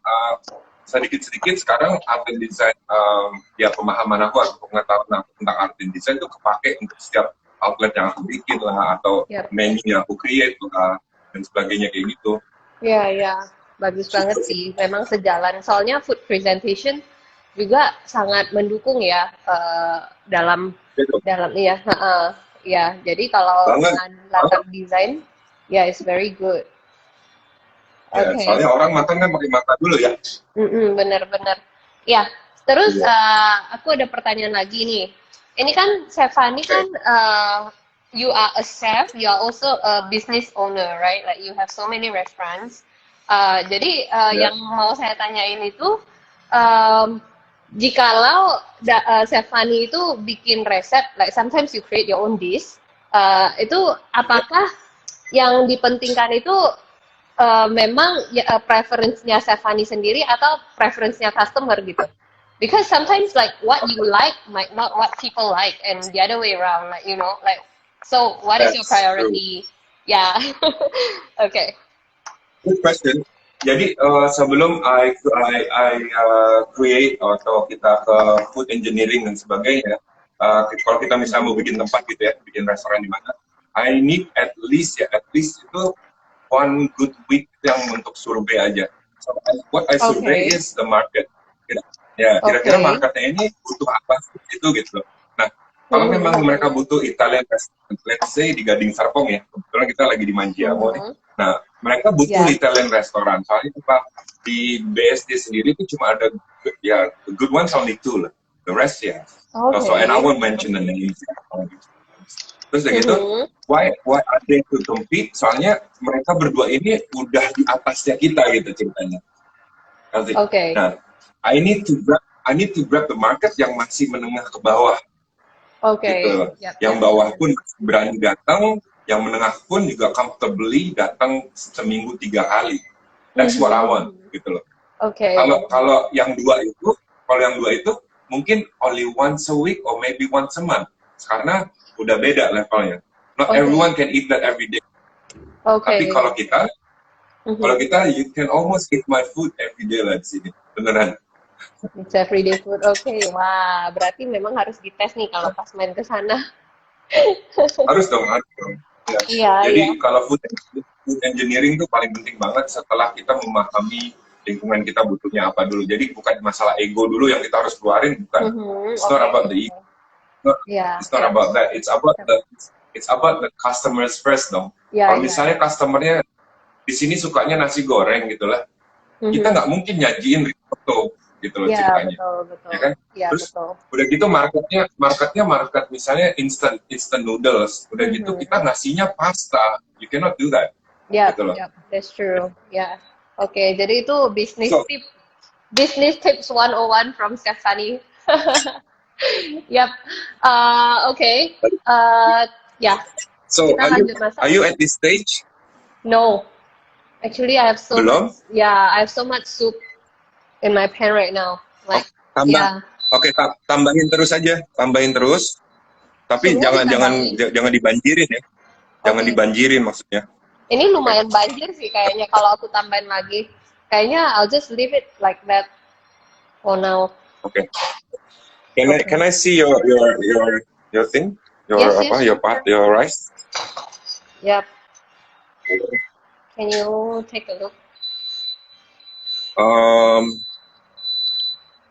sedikit-sedikit sekarang art and design, ya pemahaman aku atau pengetahuan aku tentang art and design itu kepake untuk setiap outlet yang aku bikin lah, atau menu yang aku create lah, dan sebagainya kayak gitu. Iya. Bagus banget sih. Memang sejalan. Soalnya food presentation juga sangat mendukung ya dalam iya. Ya, jadi kalau dengan latar desain, ya it's very good. Ya, soalnya orang makan kan pakai mata dulu ya. Bener-bener. Ya, terus aku ada pertanyaan lagi nih. Ini kan Stefani kan you are a chef, you are also a business owner, right? Like you have so many restaurants. Jadi yang mau saya tanyain itu, jikalau Stefani itu bikin resep, like sometimes you create your own dish, itu apakah yang dipentingkan itu memang preference-nya Stefani sendiri atau preference-nya customer gitu? Because sometimes like what you like might not what people like, and the other way around, like like so what is your priority? Yeah. Okay. Good question. Jadi sebelum I create atau kita ke food engineering dan sebagainya, kalau kita misalnya mau bikin tempat gitu ya, bikin restoran di mana, I need at least itu one good week yang untuk survei aja. So what I survey is the market. Ya, kira-kira marketnya ini butuh apa sih itu gitu. Nah, kalau memang mereka butuh Italian restaurant, let's say di Gading Serpong ya, kebetulan kita lagi di Manjiamo nih. Nah, mereka butuh Italian restaurant. Soalnya itu Pak, di BSD sendiri itu cuma ada ya the good ones only two lah. The rest ya. So and I won't mention the names. Terus udah gitu, why are they to compete? Soalnya mereka berdua ini udah di atasnya kita gitu ceritanya. Nah, I need to grab the market yang masih menengah ke bawah. Gitu. Yang bawah pun berani datang, yang menengah pun juga comfortably datang seminggu 3 kali. That's what I want, gitu loh. Kalau yang dua itu mungkin only once a week or maybe once a month, karena udah beda levelnya. Not everyone can eat that every day. Tapi kalau kita you can almost eat my food every day lah di sini, beneran. It's everyday food. Wah, berarti memang harus dites nih kalau pas main ke sana. Harus dong. Ya. Jadi kalau food engineering itu paling penting banget setelah kita memahami lingkungan kita butuhnya apa dulu. Jadi bukan masalah ego dulu yang kita harus keluarin, bukan. It's not about the ego. It's not about that. It's about the customers first dong. Kalau misalnya customernya di sini sukanya nasi goreng gitulah, kita nggak mungkin nyajiin risotto gitu loh ceritanya. Betul. Ya kan? Terus udah gitu marketnya market misalnya instant noodles. Udah gitu kita ngasihnya pasta. You cannot do that. Gitu loh. That's true. Jadi itu business tips 101 from Stefani. So are you at this stage? No. Actually, I have Belum? I have so much soup in my pan right now. Like, tambahin terus aja, tambahin terus. Tapi jangan dibanjirin ya. Jangan Oke. dibanjirin maksudnya. Ini lumayan banjir sih kayaknya kalau aku tambahin lagi. Kayaknya I'll just leave it like that for now. Oke. Can I see your thing? Yes, yes, Your sure, part, sure. your rice? Yep. Can you take a look?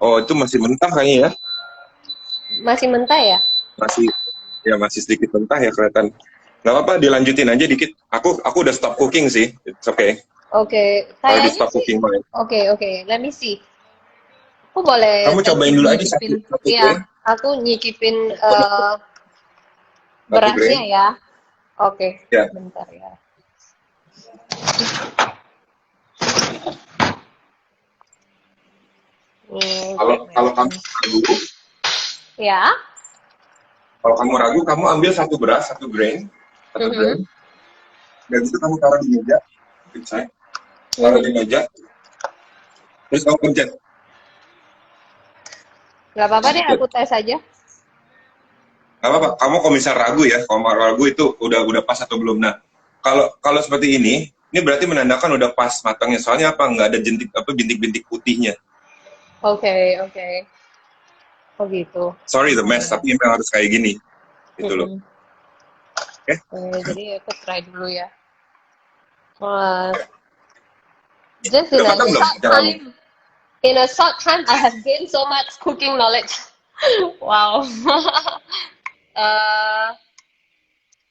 Oh, itu masih mentah kayaknya ya. Masih mentah ya? Masih sedikit mentah ya kelihatan. Nggak apa-apa, dilanjutin aja dikit. Aku udah stop cooking sih. It's okay. Oke, Already kayaknya stop sih. cooking mine. Oke. Let me see. Aku boleh Kamu cobain dulu aja nyicipin. satu Iya, grain. aku nyicipin Satu berasnya grain. ya. Oke, Ya. bentar ya. Kalau kamu ragu, Ya. kamu ambil satu beras, satu grain. Mhm. Dan itu kamu taruh di meja. Taruh di meja. Terus kamu pencet. Gak apa-apa deh, aku tes aja. Nggak apa-apa. Kamu kalau misal ragu ya, kalau ragu itu udah pas atau belum. Nah, kalau seperti ini berarti menandakan udah pas matangnya. Soalnya apa? Nggak ada bintik-bintik putihnya. Oke. Oh gitu. Sorry the mess, tapi memang harus kayak gini. Gitu loh. Oke? Jadi aku try dulu ya. Just Udah matang belum? in a short time, I have gained so much cooking knowledge. Wow.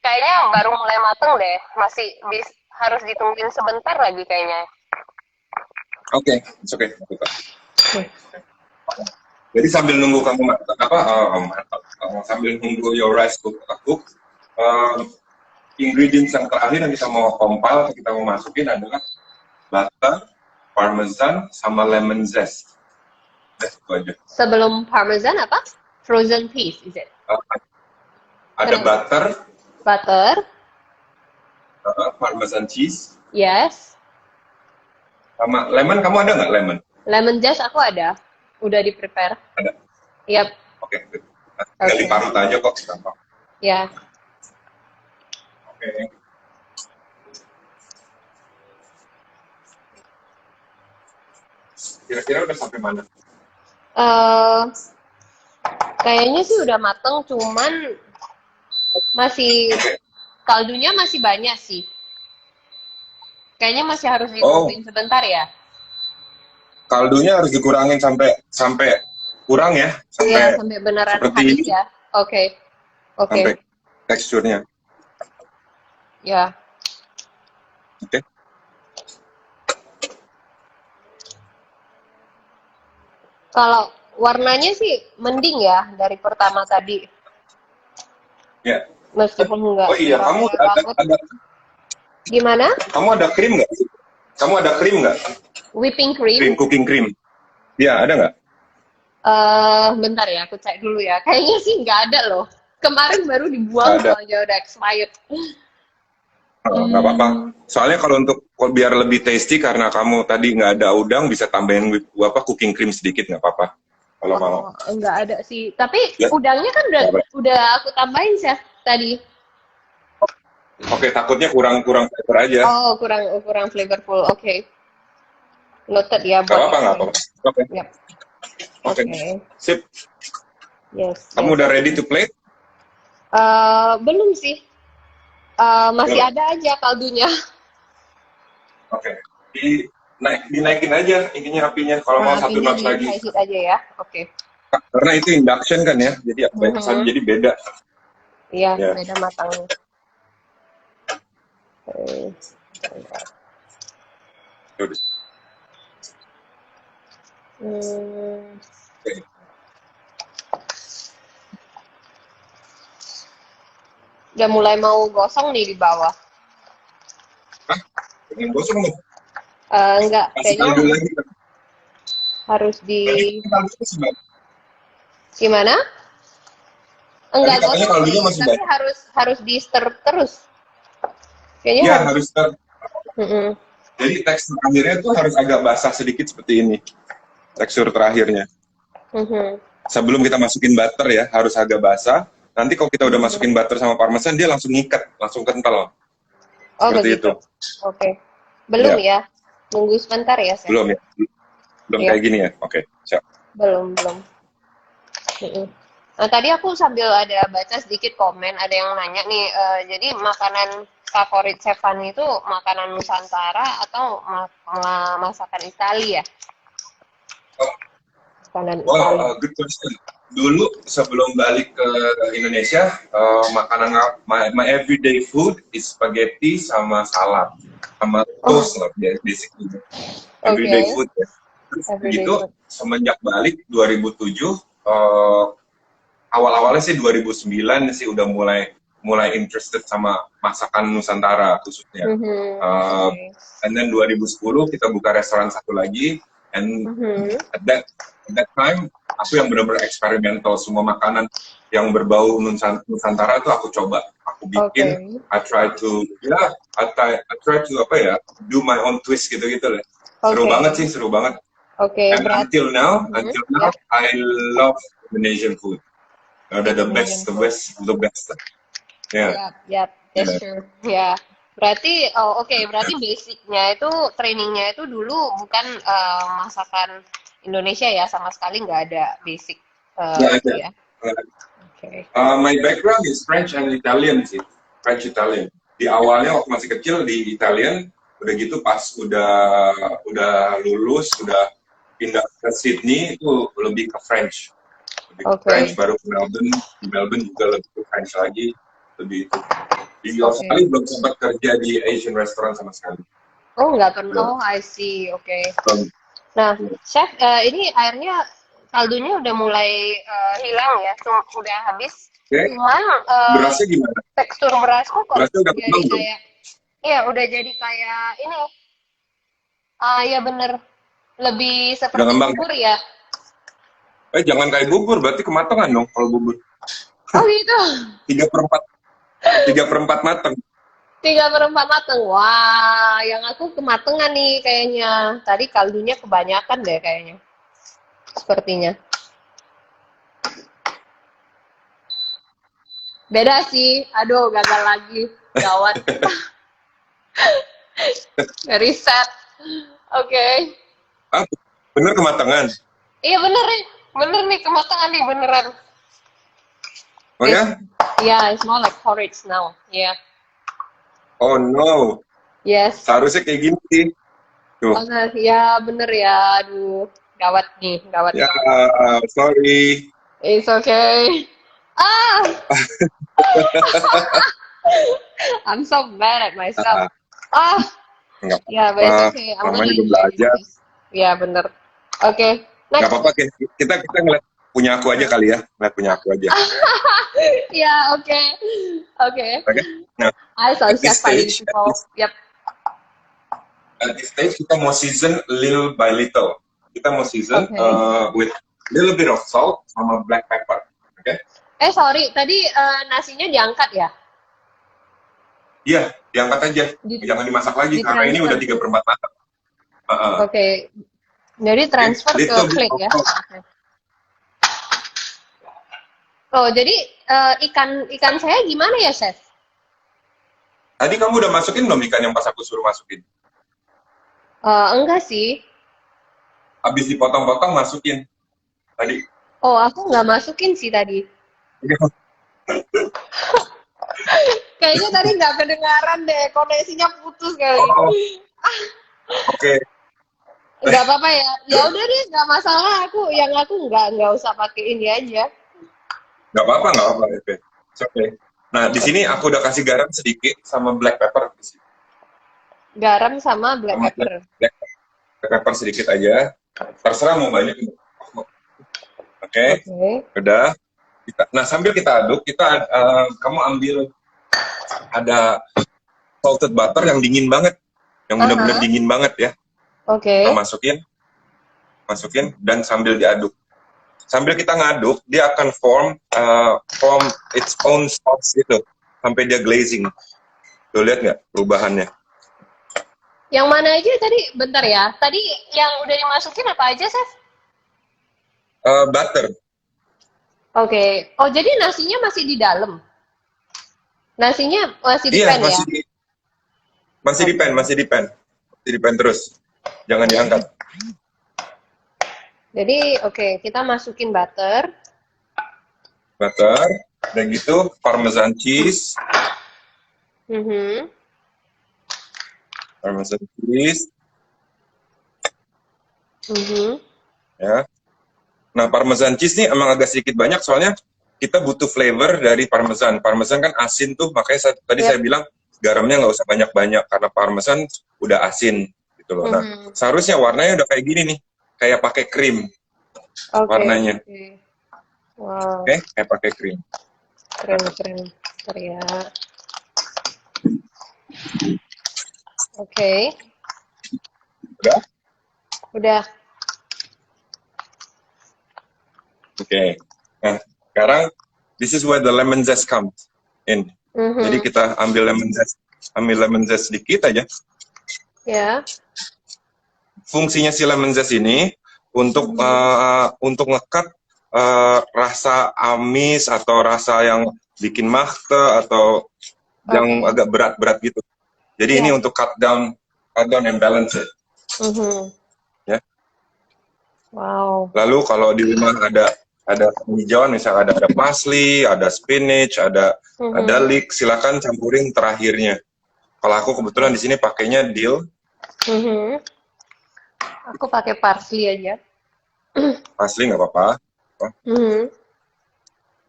Kayaknya baru mulai mateng deh. Masih harus ditungguin sebentar lagi kayaknya. Oke, it's okay. Jadi sambil nunggu kamu sambil nunggu your rice cook, ingredients yang terakhir yang kita mau compile, kita mau masukin adalah butter, parmesan, sama lemon zest. Itu aja. Sebelum parmesan apa? Frozen peas, is it? Ada Butter, parmesan cheese, yes. sama lemon. Kamu ada nggak lemon? Lemon zest aku ada, udah di prepare. Ada. Yap. Oke. Tinggal diparut aja kok, gampang. Ya. Oke. Kira-kira udah sampai mana? Kayaknya sih udah mateng, cuman masih kaldunya masih banyak sih. Kayaknya masih harus ditungguin sebentar ya. Kaldunya harus dikurangin sampai kurang ya, sampai beneran habis ya. Oke. Sampai teksturnya. Ya. Oke. Kalau warnanya sih mending ya dari pertama tadi. Ya. Meskipun enggak. Oh iya, kamu ada Gimana? Kamu ada krim nggak? Whipping cream? Cooking cream. Iya, ada nggak? Bentar ya, aku cek dulu ya. Kayaknya sih nggak ada loh. Kemarin baru dibuang soalnya udah expired. Nggak apa-apa. Soalnya kalau untuk biar lebih tasty karena kamu tadi nggak ada udang, bisa tambahin cooking cream sedikit, nggak apa-apa. Kalau mau. Nggak ada sih. Tapi udangnya kan udah aku tambahin sih tadi. Oke, takutnya kurang flavor aja. Oh, kurang flavorful. Oke. Noted ya. Nggak apa-apa. Oke. Yep. Oke. Sip. Yes. Kamu udah ready to plate? Belum sih. Masih ada aja kaldunya. Oke. Dinaikin aja ininya apinya. Kalau mau satu notch lagi. High aja ya. Oke. Karena itu induction kan ya. Jadi jadi beda. Iya, beda matangnya. Udah mulai mau gosong nih di bawah. Hah? Pengen gosong nih? Enggak, kayaknya harus di... Gimana? Enggak gosong sih, tapi harus di stir terus. Kayaknya harus stir. Jadi tekstur akhirnya tuh harus agak basah sedikit seperti ini. Tekstur terakhirnya. Sebelum kita masukin butter ya, harus agak basah. Nanti kalau kita udah masukin butter sama parmesan, dia langsung ngikat, langsung kental. Oh Seperti begitu. itu. Oke. Belum Ya, ya? Nunggu sebentar ya, Chef? belum ya? Belum Iya. kayak gini ya? Oke, siap. Belum. Mm-mm. Nah, tadi aku sambil ada baca sedikit komen, ada yang nanya nih, jadi makanan favorit Chef Fanny itu makanan Nusantara atau masakan Italia? Makanan Well, Italia. good question. Dulu sebelum balik ke Indonesia, makanan my everyday food is spaghetti sama salad, sama Oh, toast lah basically. oke. Everyday food ya. Terus Everyday begitu food. semenjak balik 2007, awal-awalnya sih 2009 sih udah mulai interested sama masakan Nusantara khususnya. Mhm. Uh, Oke. and then 2010 kita buka restoran satu lagi, and Mhm. at that time aku yang benar-benar eksperimental, semua makanan yang berbau Nusantara tuh aku coba, aku Oke. bikin. I try to apa ya, do my own twist gitu-gitu lah. Seru Oke. banget sih, seru banget. Oke, And berarti until now, ya, I love Indonesian food. Udah the Indonesian best. Ya, Yap, that's ya. true. Ya, berarti, berarti basicnya itu, trainingnya itu dulu bukan masakan Indonesia ya, sama sekali nggak ada basic Ya, itu ada. ya. Oke. My background is French and Italian sih, French Italian. Di awalnya waktu masih kecil di Italian, udah gitu pas udah lulus, udah pindah ke Sydney itu lebih ke French. Lebih ke Oke. French, baru ke Melbourne. Di Melbourne juga lebih ke French lagi, lebih itu. Di Oke. Australia belum sempat kerja di Asian restaurant sama sekali. Oh, nggak pernah. Belum. Oh, I see. Oke. Belum. Nah, Chef, ini airnya kaldunya udah mulai hilang ya, udah habis. Oke. Cuman Berasnya gimana? tekstur berasku kok Berasnya udah jadi kembang belum? kayak, iya udah jadi kayak ini. Ya bener, lebih Udah seperti ngembang? bubur ya. Jangan kayak bubur, berarti kematangan dong kalau bubur. Oh gitu. 3/4 matang. 3/4 mateng. Wah, yang aku kematangan nih kayaknya. Tadi kaldunya kebanyakan deh kayaknya. Sepertinya. Beda sih. Aduh, gagal lagi. Gawat. Very sad. Oke. Ah, bener kematangan. Iya bener nih. Bener nih kematangan nih beneran. Oh ya? Yeah, it's more like porridge now. Yeah. Oh no. Yes. Seharusnya kayak gini sih. Tuh. Oh, ya bener ya. Aduh, gawat nih, gawat. Ya, sorry. It's okay. Ah, I'm so mad at myself. Ah, Nggak ya, but it's apa-apa. okay. I'm Namanya gonna juga enjoy belajar. this. Ya bener. Oke, Nggak next. apa-apa, kita ngeliat punya aku aja kali ya. Ngeliat punya aku aja. Ya, oke. Oke. Oke? Nah, I saw at this Chef Fanny stage, people. Yep. kita mau season little by little. Kita mau season Okay. with little bit of salt sama black pepper. Oke? Sorry, tadi nasinya diangkat ya? Iya, diangkat aja. Jangan dimasak lagi karena ini udah 3/4 matang. Oke. Jadi transfer ke Little bit plate of ya? salt. Oke. Oh, jadi ikan saya gimana ya, Chef? Tadi kamu udah masukin belum ikan yang pas aku suruh masukin? Enggak sih. Habis dipotong-potong masukin. Tadi. Oh, aku nggak masukin sih tadi. Kayaknya tadi nggak kedengaran deh, koneksinya putus kali. Oh, oke. Nggak apa-apa ya. Ya udah deh, nggak masalah. Aku nggak usah pakai ini aja. Nggak apa-apa. Oke. It's okay. Nah, di sini aku udah kasih garam sedikit sama black pepper. Garam sama black pepper. Black pepper sedikit aja. Terserah mau banyak. Oke. Udah. Nah, sambil kita aduk, kamu ambil ada salted butter yang dingin banget. Yang benar-benar dingin banget ya. Oke. Kita masukin dan sambil diaduk. Sambil kita ngaduk, dia akan form its own sauce gitu sampai dia glazing. Tuh lihat nggak perubahannya? Yang mana aja tadi? Bentar ya. Tadi yang udah dimasukin apa aja, Chef? Butter. Oke. Oh, jadi nasinya masih di dalam. Nasinya masih di Iya, pan ya? masih di pan, Oke. masih di pan terus. Jangan diangkat. Jadi, oke, kita masukin butter. Butter, udah gitu parmesan cheese, Mhm. parmesan cheese, Mhm. ya. Nah, parmesan cheese nih emang agak sedikit banyak soalnya kita butuh flavor dari parmesan. Parmesan kan asin tuh, makanya tadi saya Yap. bilang garamnya nggak usah banyak-banyak karena parmesan udah asin gitu loh. Nah, Mhm. seharusnya warnanya udah kayak gini nih, kayak pakai krim Oke, warnanya, oke. Wow, oke? Kayak pakai krim. keren, keren. Bentar ya. Oke, Udah? udah. Oke. Nah, sekarang this is where the lemon zest comes in. Jadi Mhm. kita ambil lemon zest sedikit aja. Ya. Fungsinya si lemon zest ini Mhm. untuk ngekat rasa amis atau rasa yang bikin mate atau yang Oke. agak berat-berat gitu. Jadi ini Siap. untuk cut down and balance it, Mhm. ya. Wow. Lalu kalau di rumah ada hijauan, misalnya ada parsley, ada spinach, ada Mhm. leek, silakan campurin terakhirnya. Kalau aku kebetulan di sini pakainya dill, Mhm. Aku pakai parsley aja. parsley nggak apa-apa. Mhm.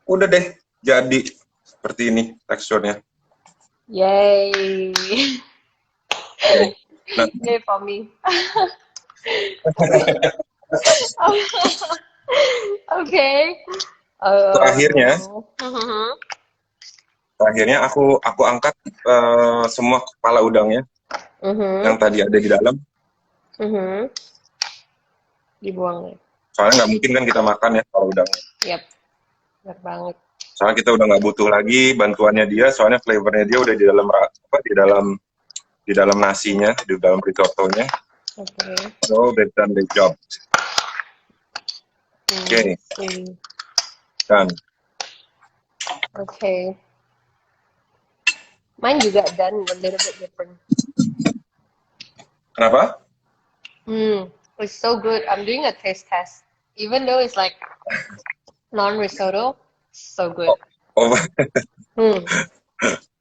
Udah deh, jadi seperti ini teksturnya. Yay. Oke. Nah, Yay for me. Oke. terakhirnya, Mhm. terakhirnya aku angkat semua kepala udangnya yang Mhm. tadi ada di dalam. Mhm. Dibuang ya. Soalnya nggak mungkin kan kita makan ya kepala udangnya. Yap, benar banget. Soalnya kita udah nggak butuh lagi bantuannya dia, soalnya flavornya dia udah di dalam nasinya, di dalam risottonya. Oke. So they've done the job. Oke, See. done. Oke. Mine juga done a little bit different. Kenapa? It's so good. I'm doing a taste test. Even though it's like non-risotto, so good. Oh, oh, Hmm.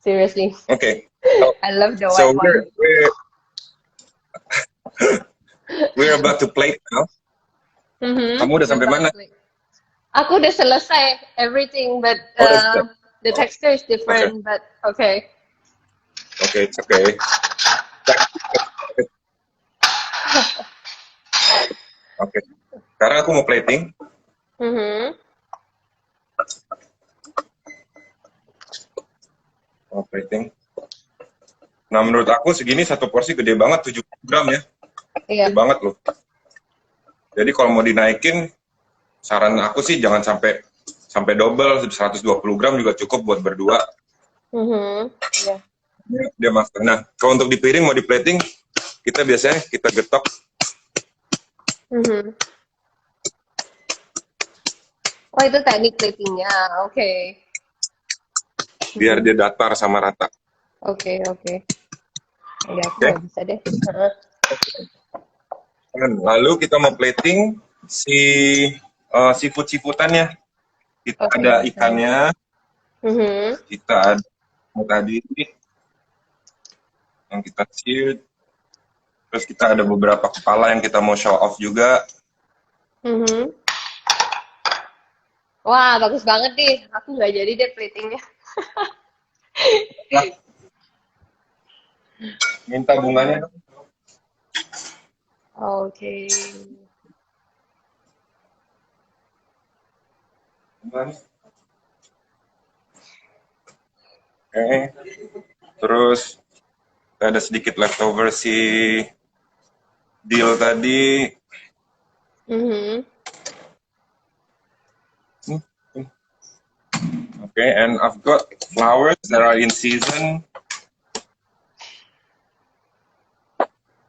Seriously. okay. So, I love the so white wine. we're about to plate now. Kamu udah We're sampai about to mana? play. Aku udah selesai everything, but Oh, udah selesai. the texture is Oke, different. But okay. oke, it's okay. Oke. Sekarang aku mau plating. Mhm. Mau plating. Nah, menurut aku segini satu porsi gede banget, 70 gram ya. Gede Iya. banget loh. Jadi kalau mau dinaikin, saran aku sih jangan sampai double, 120 gram juga cukup buat berdua. Mhm. Iya. Dia master. Nah, kalau untuk di piring mau di plating, kita biasanya kita getok Mhm. Oh, itu teknik platingnya. Oke. biar Mhm. dia datar sama rata. Oke, oke. Ya, aku Oke. nggak bisa deh. Heeh. Lalu kita mau plating si seafood-seafoodannya. Kita Oke, ada oke. ikannya, Mhm. kita ada tadi yang kita seared. Terus kita ada beberapa kepala yang kita mau show off juga. Mhm. Wah, bagus banget nih. Aku nggak jadi deh platingnya. Nah, minta bunganya. Oke. Bunganya. Oke. Terus ada sedikit leftover si deal tadi. Mhm. Okay, and I've got flowers that are in season.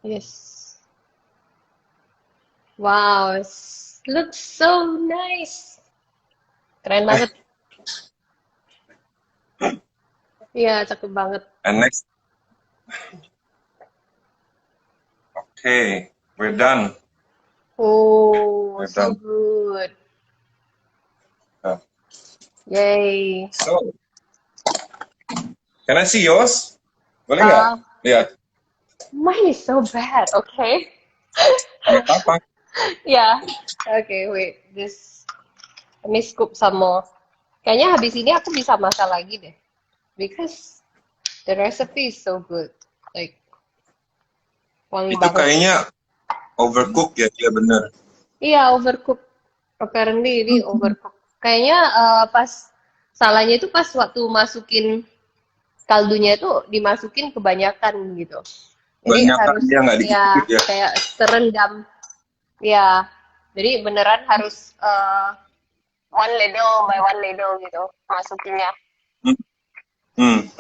Yes. Wow, looks so nice. Keren banget. Iya, cakep banget. And next, okay, we're done. Oh, We're so done. good. Uh, Yay. so, can I see yours? Boleh nggak? Uh, Lihat. Mine is so bad, okay? Nggak apa-apa. Yeah. Okay, wait. Let me scoop some more. Kayaknya habis ini aku bisa masak lagi deh. Because the recipe is so good. Like, wangi Itu banget. kayaknya overcook ya, dia bener. Iya, overcook. Apparently ini overcook. Kayaknya pas salahnya itu pas waktu masukin kaldunya itu dimasukin kebanyakan gitu. Jadi Banyak harus dia nggak dikit-dikit ya. kayak terendam. Ya, jadi beneran harus one ladle by one ladle gitu masukinnya.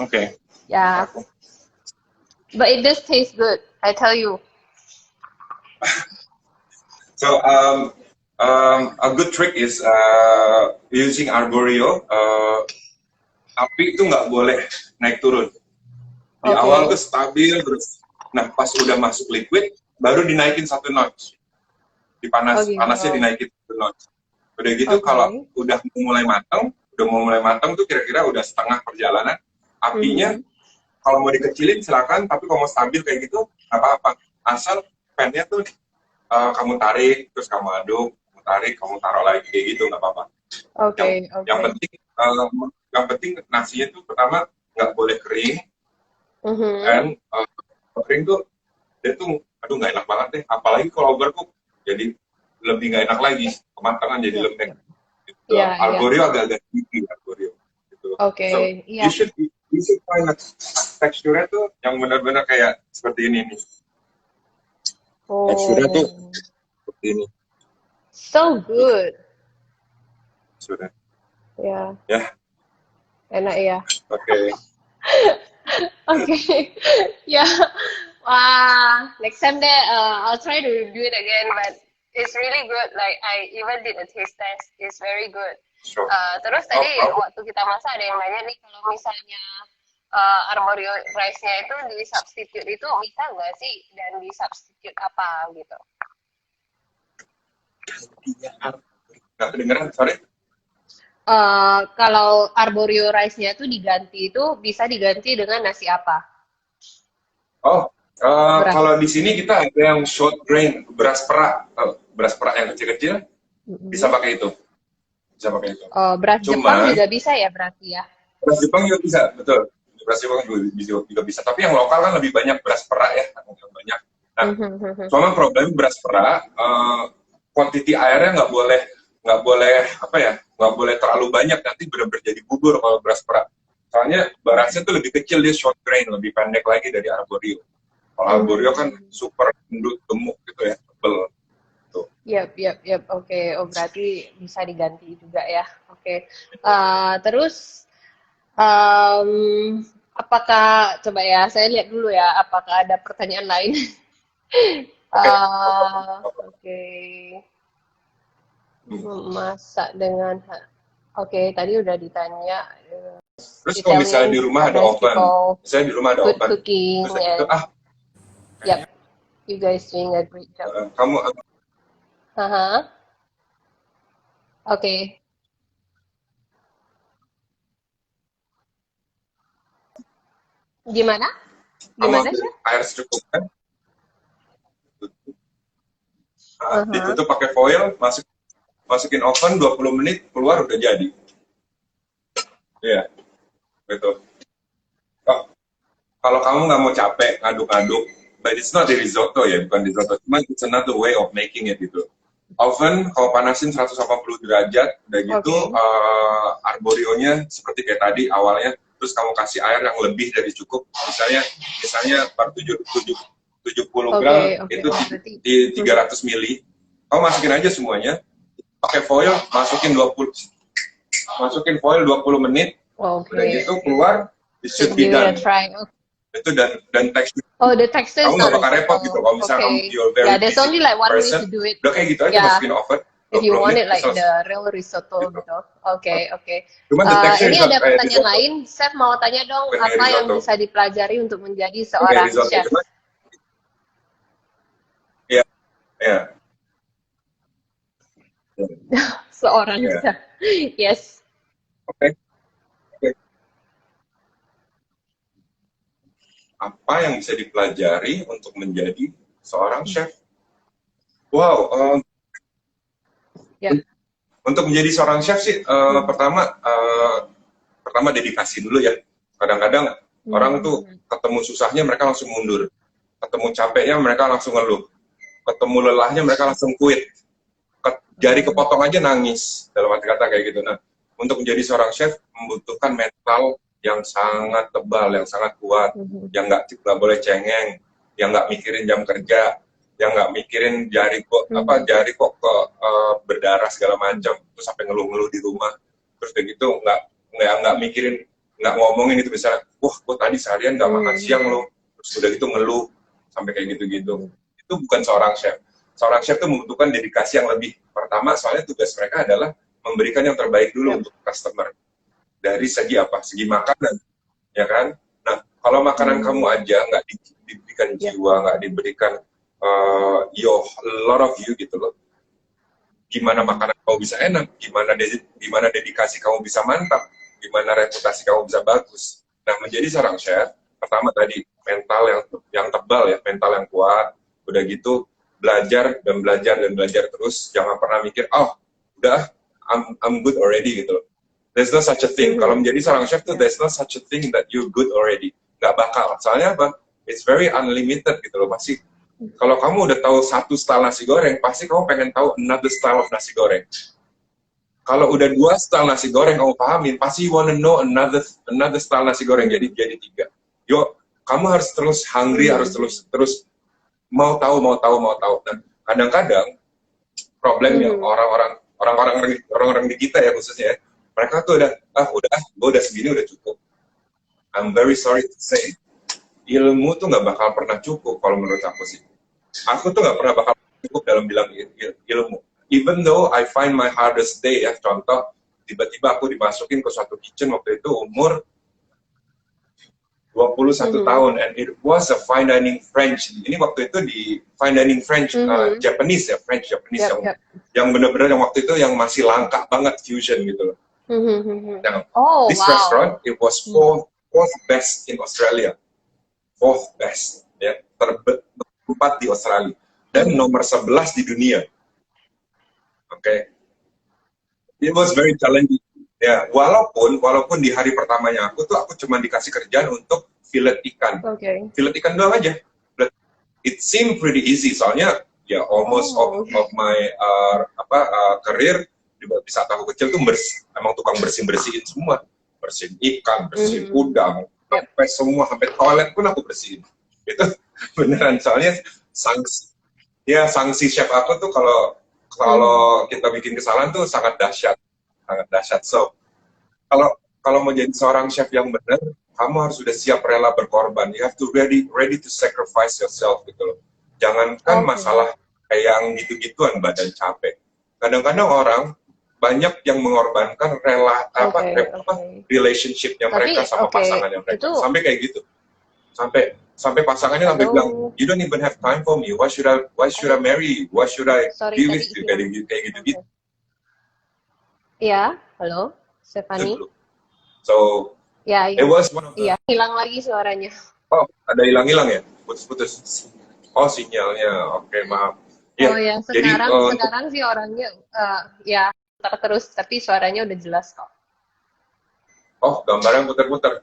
Okay. Ya, but it does taste good, I tell you. So a good trick is using arborio. Api itu nggak boleh naik turun. Di Okay. awal tuh stabil terus. Nah pas udah masuk liquid, baru dinaikin 1 notch. Oh, gitu. Panasnya dinaikin 1 notch. Udah gitu kalau udah mulai matang tuh kira-kira udah setengah perjalanan. Apinya kalau mau dikecilin silakan, tapi kalau mau stabil kayak gitu nggak apa-apa. Asal pan-nya tuh kamu tarik, terus kamu aduk, kamu tarik, kamu taruh lagi kayak gitu nggak apa-apa. Okay. Yang penting nasinya tuh pertama nggak boleh kering, dan kering tuh dia tuh aduh nggak enak banget deh. Apalagi kalau overcook, jadi lebih nggak enak lagi, kematangan jadi lembek. Gitu. Yeah, arborio agak-agak tinggi arborio. Gitu. Okay, So, yeah. you should find teksturnya tuh yang benar-benar kayak seperti ini nih. Teksturnya tuh seperti ini. So good. Sudah. Ya. Ya. Enak ya. Oke. Okay. Yeah. Wah, next time deh, I'll try to do it again, but it's really good. Like I even did a taste test. It's very good. Sure. Terus tadi waktu kita masak ada yang nanya nih kalau misalnya arborio rice-nya itu di substitute itu bisa nggak sih, dan di substitute apa gitu? Nggak kedengeran, sorry. Kalau arborio rice-nya itu diganti, itu bisa diganti dengan nasi apa? Oh, kalau di sini kita ada yang short grain, beras perak yang kecil-kecil, bisa pakai itu. Beras Jepang juga bisa ya berarti ya? Beras Jepang juga bisa, betul. Beras Jepang juga bisa. Tapi yang lokal kan lebih banyak beras perak ya, yang banyak. Nah, cuma problem beras perak, quantity airnya nggak boleh terlalu banyak, nanti benar-benar jadi bubur kalau beras perak. Soalnya berasnya tuh lebih kecil, dia short grain, lebih pendek lagi dari arborio. Kalau arborio kan super gemuk gitu ya, tebel. Yap. Oke. Oh, berarti bisa diganti juga ya. Oke. Terus apakah, coba ya, saya lihat dulu ya, apakah ada pertanyaan lain? Oke. Masak dengan tadi udah ditanya. Terus kalau misalnya di rumah ada oven, cooking, yep, you guys doing a great job. Kamu Oke. Gimana sih? Air secukupnya. Ditutup pakai foil, masukin oven 20 menit, keluar udah jadi. Iya, betul. Kalau kamu nggak mau capek ngaduk-ngaduk, but it's not the risotto ya, bukan risotto, cuma it's another way of making it gitu. Oven kalau panasin 180 derajat, udah gitu arborionya seperti kayak tadi awalnya, terus kamu kasih air yang lebih dari cukup, misalnya 70 gram itu di 300 mili, kamu masukin aja semuanya, pakai foil, masukin foil 20 menit, udah gitu keluar, it should be done. Itu dan tekstur. Oh, the texture. Kamu nggak bakal repot gitu. Kalau misalnya kamu you're very busy there's only like one way person, to do it. udah kayak gitu aja, masukin oven. If you 20 want menit it like selesai. the real risotto Gitu. gitu. Oke, oke. Cuman the texture Ini bisa ada kayak pertanyaan risotto. lain. Chef mau tanya dong, Kayak apa yang risotto. bisa dipelajari untuk menjadi Kayak seorang risotto. chef? Cuman, ya, ya, Seorang ya. chef. Yes. Oke. Oke. Apa yang bisa dipelajari untuk menjadi seorang chef? Wow, Ya. untuk menjadi seorang chef sih, pertama dedikasi dulu ya. Kadang-kadang orang tuh ketemu susahnya mereka langsung mundur, ketemu capeknya mereka langsung ngeluh, ketemu lelahnya mereka langsung quit, jari kepotong aja nangis, dalam arti kata kayak gitu. Nah, untuk menjadi seorang chef membutuhkan mental yang sangat tebal, yang sangat kuat, yang nggak boleh cengeng, yang nggak mikirin jam kerja, yang nggak mikirin jari kok berdarah segala macam, terus sampai ngeluh-ngeluh di rumah, terus kayak gitu nggak mikirin, nggak ngomongin itu misalnya, wah gue tadi seharian nggak makan siang loh, terus udah gitu ngeluh sampai kayak gitu-gitu. Itu bukan seorang chef. Seorang chef itu membutuhkan dedikasi yang lebih. Pertama, soalnya tugas mereka adalah memberikan yang terbaik dulu untuk customer. Dari segi apa? Segi makanan, ya kan? Nah, kalau makanan kamu aja nggak diberikan jiwa, nggak diberikan a lot of you gitu loh. Gimana makanan kamu bisa enak? Gimana dedikasi kamu bisa mantap? Gimana reputasi kamu bisa bagus? Nah, menjadi seorang chef, pertama tadi mental yang tebal ya, mental yang kuat. Udah gitu belajar dan belajar terus. Jangan pernah mikir, oh udah I'm good already gitu loh. There's no such a thing. Kalau menjadi seorang chef tuh there's no such a thing that you good already. Nggak bakal. Soalnya apa? It's very unlimited gitu loh. Masih kalau kamu udah tahu satu style nasi goreng, pasti kamu pengen tahu another style of nasi goreng. Kalau udah 2 style nasi goreng kamu pahamin, pasti you wanna know another style nasi goreng. Jadi 3. Yo, kamu harus terus hungry, harus terus mau tahu. Dan kadang-kadang problemnya orang-orang di kita ya khususnya ya, mereka tuh gue udah segini udah cukup. I'm very sorry to say, ilmu tuh nggak bakal pernah cukup kalau menurut aku sih. Aku tuh nggak pernah bakal cukup dalam bilang ilmu. Even though I find my hardest day ya, contoh tiba-tiba aku dimasukin ke suatu kitchen waktu itu umur 21 tahun, and it was a fine dining French. Ini waktu itu di fine dining French, Japanese yang benar-benar yang waktu itu yang masih langka banget fusion gitu loh. Now, this restaurant it was fourth best in Australia, 4th best ya, terempat di Australia dan nomor 11 di dunia. Oke, it was very challenging. Ya, walaupun di hari pertamanya aku cuma dikasih kerjaan untuk fillet ikan. Fillet ikan doang aja. But it seemed pretty easy soalnya ya almost of my career di saat aku kecil tuh emang tukang bersihin semua. Bersihin ikan, bersihin udang, sampai toilet pun aku bersihin. Itu beneran soalnya sanksi chef aku tuh kalau kita bikin kesalahan tuh sangat dahsyat. So, kalau mau jadi seorang chef yang benar, kamu harus sudah siap rela berkorban. You have to ready to sacrifice yourself gitu loh. Jangankan masalah kayak yang gitu-gituan badan capek. Kadang-kadang orang banyak yang mengorbankan relationship-nya mereka sama pasangannya mereka. Sampai kayak gitu. Sampai pasangannya sampai bilang, you don't even have time for me. Why should I marry you? Why should I be with you? Kayak gitu-gitu. Iya, halo, Stephanie. So, it was one of the... Iya, hilang lagi suaranya. Oh, ada hilang-hilang ya? Putus-putus. Oh, sinyalnya. Oke, maaf. Oh ya, sekarang sih orangnya ya terus, tapi suaranya udah jelas kok. Oh, gambarnya putar-putar.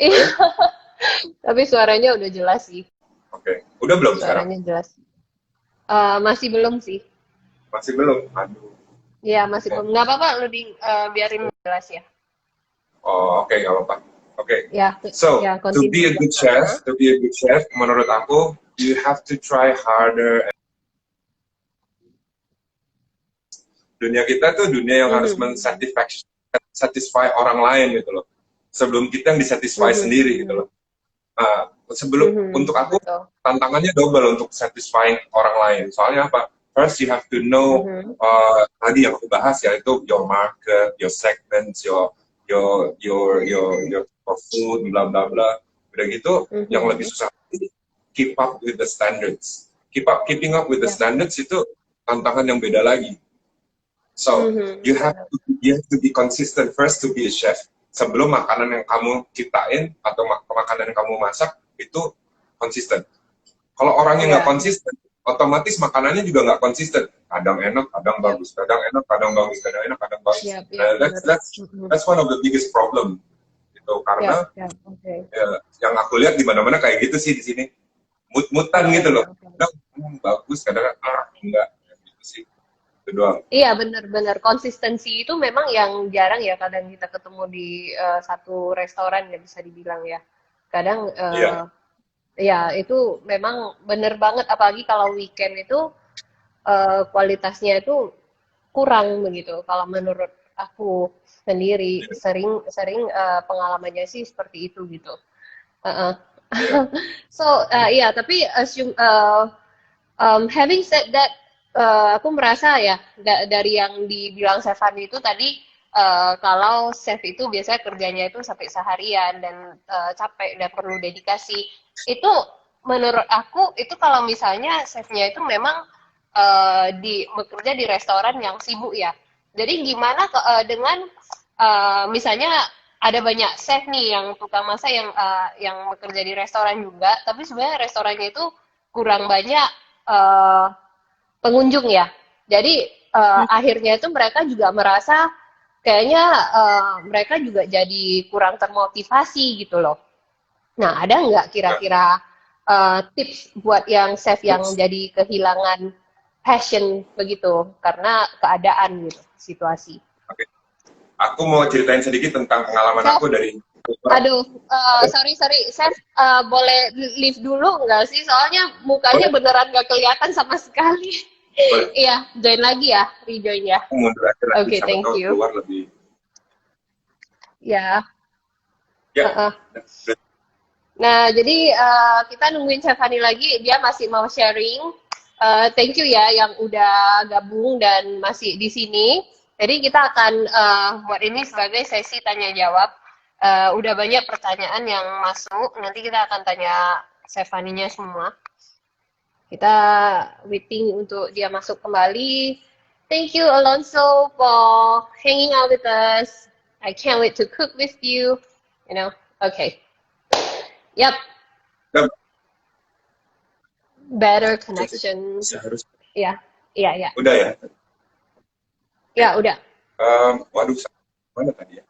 Iya, tapi suaranya udah jelas sih. Oke, udah belum sekarang? Suaranya jelas. Masih belum sih. Masih belum? Aduh. Iya, masih belum. Nggak apa-apa, biarin jelas ya. Oh, oke, nggak apa-apa. Oke. Ya, So, to be a good chef, menurut aku, you have to try harder. Dunia kita tuh dunia yang harus satisfy orang lain gitu loh. Sebelum kita yang disatisfy sendiri gitu loh. Untuk aku, tantangannya double untuk satisfying orang lain. Soalnya apa? first you have to know tadi yang aku bahas ya, itu your market, your segments, your food, bla bla bla. Udah gitu, yang lebih susah keep up with the standards. Keeping up with the standards itu tantangan yang beda lagi. So you have to be consistent first to be a chef. Sebelum makanan yang kamu ciptain atau makanan yang kamu masak itu konsisten. Kalau orangnya nggak konsisten, otomatis makanannya juga nggak konsisten. Kadang enak, kadang bagus. Kadang enak, kadang bagus. Kadang enak, kadang bagus. That's one of the biggest problem. Gitu. Karena yang aku lihat di mana-mana kayak gitu sih di sini. Mut-mutan gitu loh. Kadang bagus, kadang enggak. Gitu sih. Itu doang. Iya, benar-benar konsistensi itu memang yang jarang ya kadang kita ketemu di satu restoran ya bisa dibilang ya. Kadang ya itu memang bener banget, apalagi kalau weekend itu kualitasnya itu kurang begitu. Kalau menurut aku sendiri sering pengalamannya sih seperti itu gitu. So tapi having said that, aku merasa ya dari yang dibilang Stefan itu tadi, kalau chef itu biasanya kerjanya itu sampai seharian dan capek dan perlu dedikasi. Itu menurut aku itu kalau misalnya chefnya itu memang bekerja di restoran yang sibuk ya. Jadi gimana dengan misalnya ada banyak chef nih yang tukang masak yang bekerja di restoran juga, tapi sebenarnya restorannya itu kurang banyak pengunjung ya. Jadi akhirnya itu mereka juga merasa kayaknya mereka juga jadi kurang termotivasi gitu loh. Nah, ada nggak kira-kira tips buat yang chef yang jadi kehilangan passion begitu karena keadaan gitu, situasi? Oke. Aku mau ceritain sedikit tentang pengalaman aku dari. Aduh, sorry, chef boleh leave dulu nggak sih? Soalnya mukanya beneran nggak kelihatan sama sekali. Iya, join lagi ya, rejoin ya. Oke, thank you. Keluar lebih. Ya. Nah, jadi kita nungguin Chef Hani lagi, dia masih mau sharing. Thank you ya yang udah gabung dan masih di sini. Jadi kita akan buat ini sebagai sesi tanya jawab. Udah banyak pertanyaan yang masuk, nanti kita akan tanya Chef Hani-nya semua. Kita waiting untuk dia masuk kembali. Thank you Alonso for hanging out with us. I can't wait to cook with you. You know, okay. Yep. Better connection. Iya. Udah ya? Ya, udah. Waduh, mana tadi ya?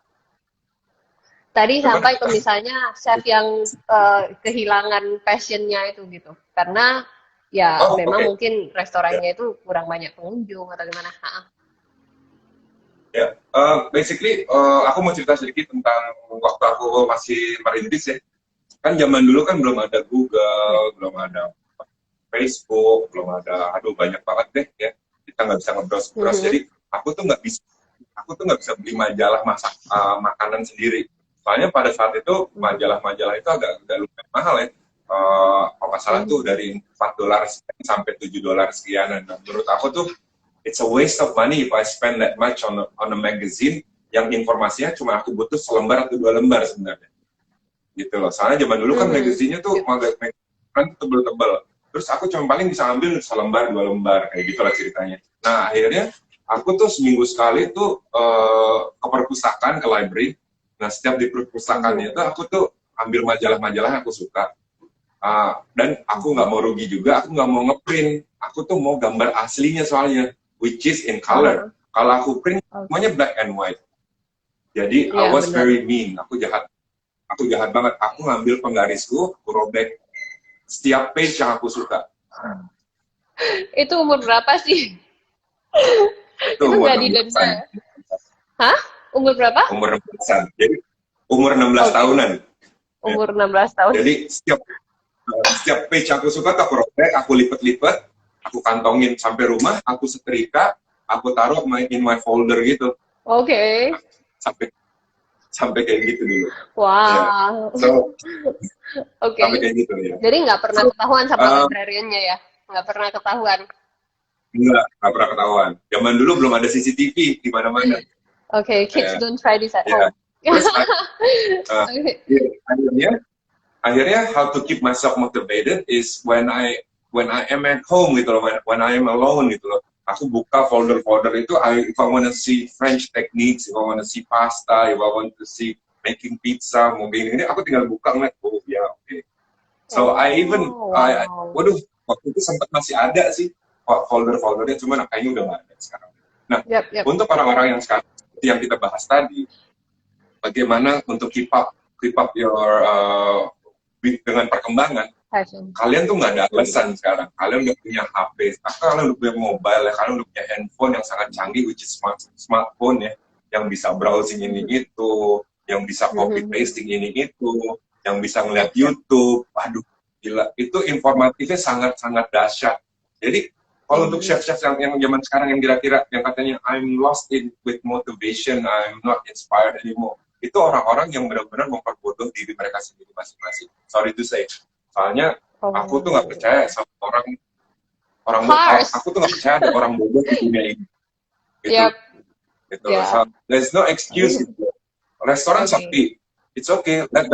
Tadi sampai ke misalnya chef yang kehilangan passionnya itu gitu. Karena ya memang mungkin restorannya itu kurang banyak pengunjung atau gimana. Ya, basically aku mau cerita sedikit tentang waktu aku masih merintis ya. Kan zaman dulu kan belum ada Google, belum ada Facebook, belum ada, banyak banget deh ya. Kita nggak bisa nge-browse. Jadi aku tuh nggak bisa beli majalah masak makanan sendiri. Soalnya pada saat itu majalah-majalah itu agak lumayan mahal ya. Kalau nggak salah tuh dari $4 sampai $7 sekian. Nah, menurut aku tuh it's a waste of money if I spend that much on a magazine yang informasinya cuma aku butuh selembar atau 2 lembar sebenarnya. Gitu loh. Soalnya zaman dulu kan magazinnya tuh kan tebel-tebel. Terus aku cuma paling bisa ambil selembar, 2 lembar, kayak gitu lah ceritanya. Nah, akhirnya aku tuh seminggu sekali tuh ke perpustakaan, ke library. Nah, setiap di perpustakaan itu aku tuh ambil majalah-majalah yang aku suka. Dan aku nggak mau rugi juga, aku nggak mau ngeprint. Aku tuh mau gambar aslinya soalnya, which is in color. Kalau aku print, semuanya black and white. Jadi, I was very mean. Aku jahat banget. Aku ngambil penggarisku, aku robek setiap page yang aku suka. Itu umur berapa sih? Itu umur nggak didenda. Hah? Umur berapa? Umur 16-an. Jadi umur 16 tahunan. Umur 16 tahun. Jadi setiap page aku suka aku robek, aku lipat-lipat, aku kantongin sampai rumah, aku setrika, aku taruh in my folder gitu. Oke. Sampai kayak gitu dulu. Wow. Yeah. So, sampai kayak gitu ya. Jadi nggak pernah ketahuan sama librariannya ya? Nggak pernah ketahuan? nggak pernah ketahuan. Zaman dulu belum ada CCTV di mana-mana. Okay, kids don't try this at Yeah. home. Terus Okay. akhirnya how to keep myself motivated is when I am at home gitu loh, when I am alone gitu loh. Aku buka folder-folder itu, if I want to see French techniques, if I want to see pasta, if I want to see making pizza, mungkin ini aku tinggal buka ngeliat, oh ya oke. So waduh, waktu itu sempat masih ada sih folder-foldernya, cuman kayaknya udah nggak ada sekarang. Nah, untuk orang-orang yang sekarang yang kita bahas tadi, bagaimana untuk keep up your dengan perkembangan. Kalian tuh nggak ada alasan sekarang. Kalian udah punya HP, kalian udah punya mobile, kalian udah punya handphone yang sangat canggih, which is smartphone ya, yang bisa browsing ini itu, yang bisa copy pasting ini itu, yang bisa ngeliat YouTube. Waduh, gila. Itu informatifnya sangat-sangat dahsyat. Jadi kalau untuk chef-chef yang zaman sekarang yang kira-kira yang katanya I'm lost with motivation, I'm not inspired anymore, itu orang-orang yang benar-benar memperbodoh diri mereka sendiri masing-masing. Sorry to say. Soalnya aku tuh nggak percaya sama orang aku tuh nggak percaya ada orang bodoh di dunia ini. Gitu. Gitu. So, there's no excuse. Restoran sepi. It's okay. Let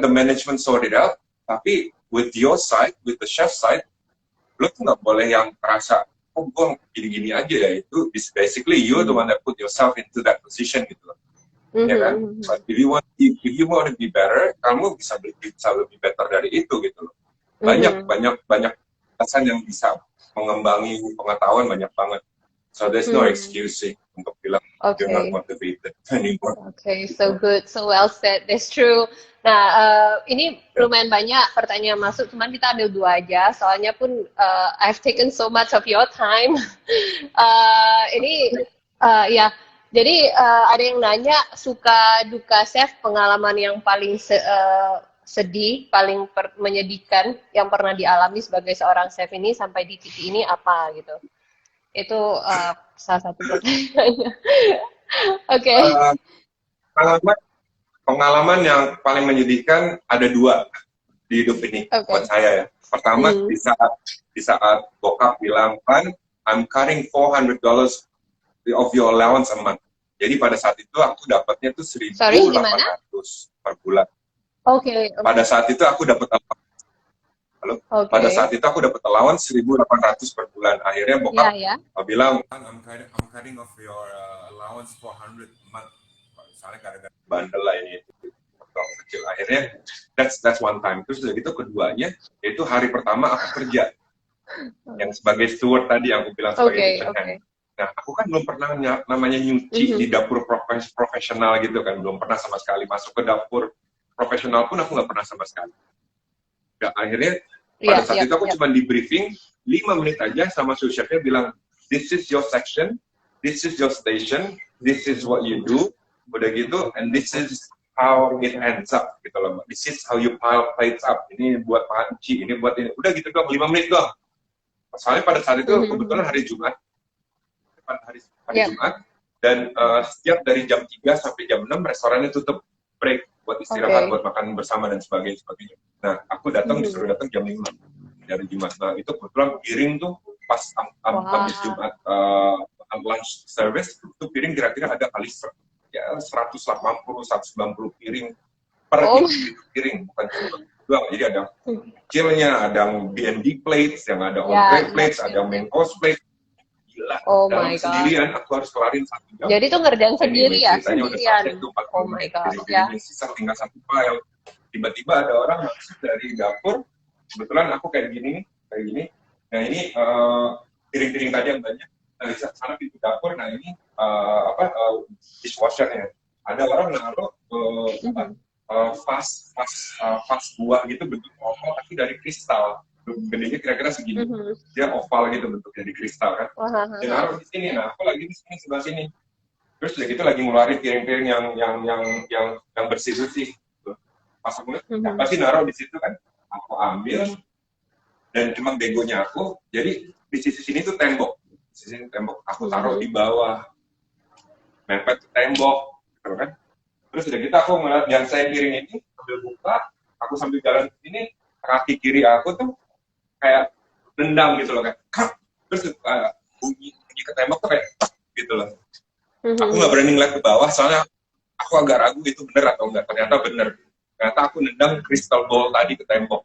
the management sort it out. Tapi with your side, with the chef side, lo tuh nggak boleh yang merasa, oh gue gini-gini aja ya. Itu basically you the one that put yourself into that position gitu. Ya kan? But if you want to be better, kamu bisa lebih better dari itu gitu loh. Banyak alasan yang bisa mengembangi pengetahuan banyak banget. So there's no excuse sih untuk bilang you're not motivated anymore. Okay, so good, so well said. That's true. Nah, ini lumayan banyak pertanyaan masuk, cuman kita ambil 2 aja. Soalnya pun I've taken so much of your time. Ya. Jadi ada yang nanya suka duka chef, pengalaman yang paling sedih, paling menyedihkan yang pernah dialami sebagai seorang chef ini sampai di titik ini apa gitu. Itu salah satu pertanyaannya. Oke. Pengalaman yang paling menyedihkan ada 2 di hidup ini buat saya ya. Pertama di saat bokap bilang, "Pan, I'm cutting $400 of your allowance a month." Jadi pada saat itu aku dapatnya tuh 1.800 per bulan. Oke. Pada saat itu aku dapat Pada saat itu aku dapat allowance 1.800 per bulan. Akhirnya bokap bilang, I'm cutting off your allowance 400 a month. Misalnya gara-gara bandel lah ini kecil. Akhirnya that's one time. Terus dari itu keduanya, yaitu hari pertama aku kerja. Yang sebagai steward tadi yang aku bilang sebagai kitchen hand. Nah, aku kan belum pernah namanya nyuci di dapur profesional gitu kan, belum pernah sama sekali masuk ke dapur profesional pun aku nggak pernah sama sekali. Nah, akhirnya pada saat itu aku cuma di briefing 5 menit aja sama sous chefnya bilang, this is your section, this is your station, this is what you do, udah gitu, and this is how it ends up gitu loh. This is how you pile plates up. Ini buat panci, ini buat ini. Udah gitu doang, 5 menit doang. Soalnya pada saat itu kebetulan hari Jumat. Jumat, dan setiap dari jam 3 sampai jam 6 restorannya tutup, break buat istirahat, buat makan bersama dan sebagainya. Nah, aku disuruh datang jam 5 dari Jumat. Nah, itu kebetulan piring tuh pas habis Jumat lunch service, itu piring kira-kira ada kali 180-190 piring per piring, bukan cuma doang. Jadi ada kecilnya, ada B&B plates, yang ada on-plate plates, ada main course plate. Gila. Dalam sendirian aku harus kelarin 1 jam. Jadi itu ngerjain sendiri ya? Sendirian. Oh my god. Ya. Sisa tinggal 1 file. Tiba-tiba ada orang masuk dari dapur. Kebetulan aku kayak gini. Nah ini piring-piring tadi yang banyak. Nah di sana pintu dapur. Nah ini dishwasher-nya. Ada orang naruh vas buah gitu bentuk oval tapi dari kristal. Gedenya kira-kira segini, dia oval gitu bentuknya di kristal kan. Dan naruh di sini, nah aku lagi di sini sebelah sini. Terus udah gitu lagi ngeluarin piring-piring yang bersih-bersih. Pas aku lihat, pasti naruh di situ kan. Aku ambil dan emang begonya aku. Jadi di sisi sini tuh tembok, sisi sini tembok. Aku taruh di bawah, mepet ke tembok, gitu kan. Terus udah gitu aku ngeliat yang saya piring ini sambil buka, aku sambil jalan ke sini, kaki kiri aku tuh kayak nendang gitu loh, kayak terus bunyi ke tembok tuh kayak gitu loh. Aku nggak berani ngeliat ke bawah soalnya aku agak ragu itu bener atau enggak. Ternyata bener. Ternyata aku nendang crystal ball tadi ke tembok.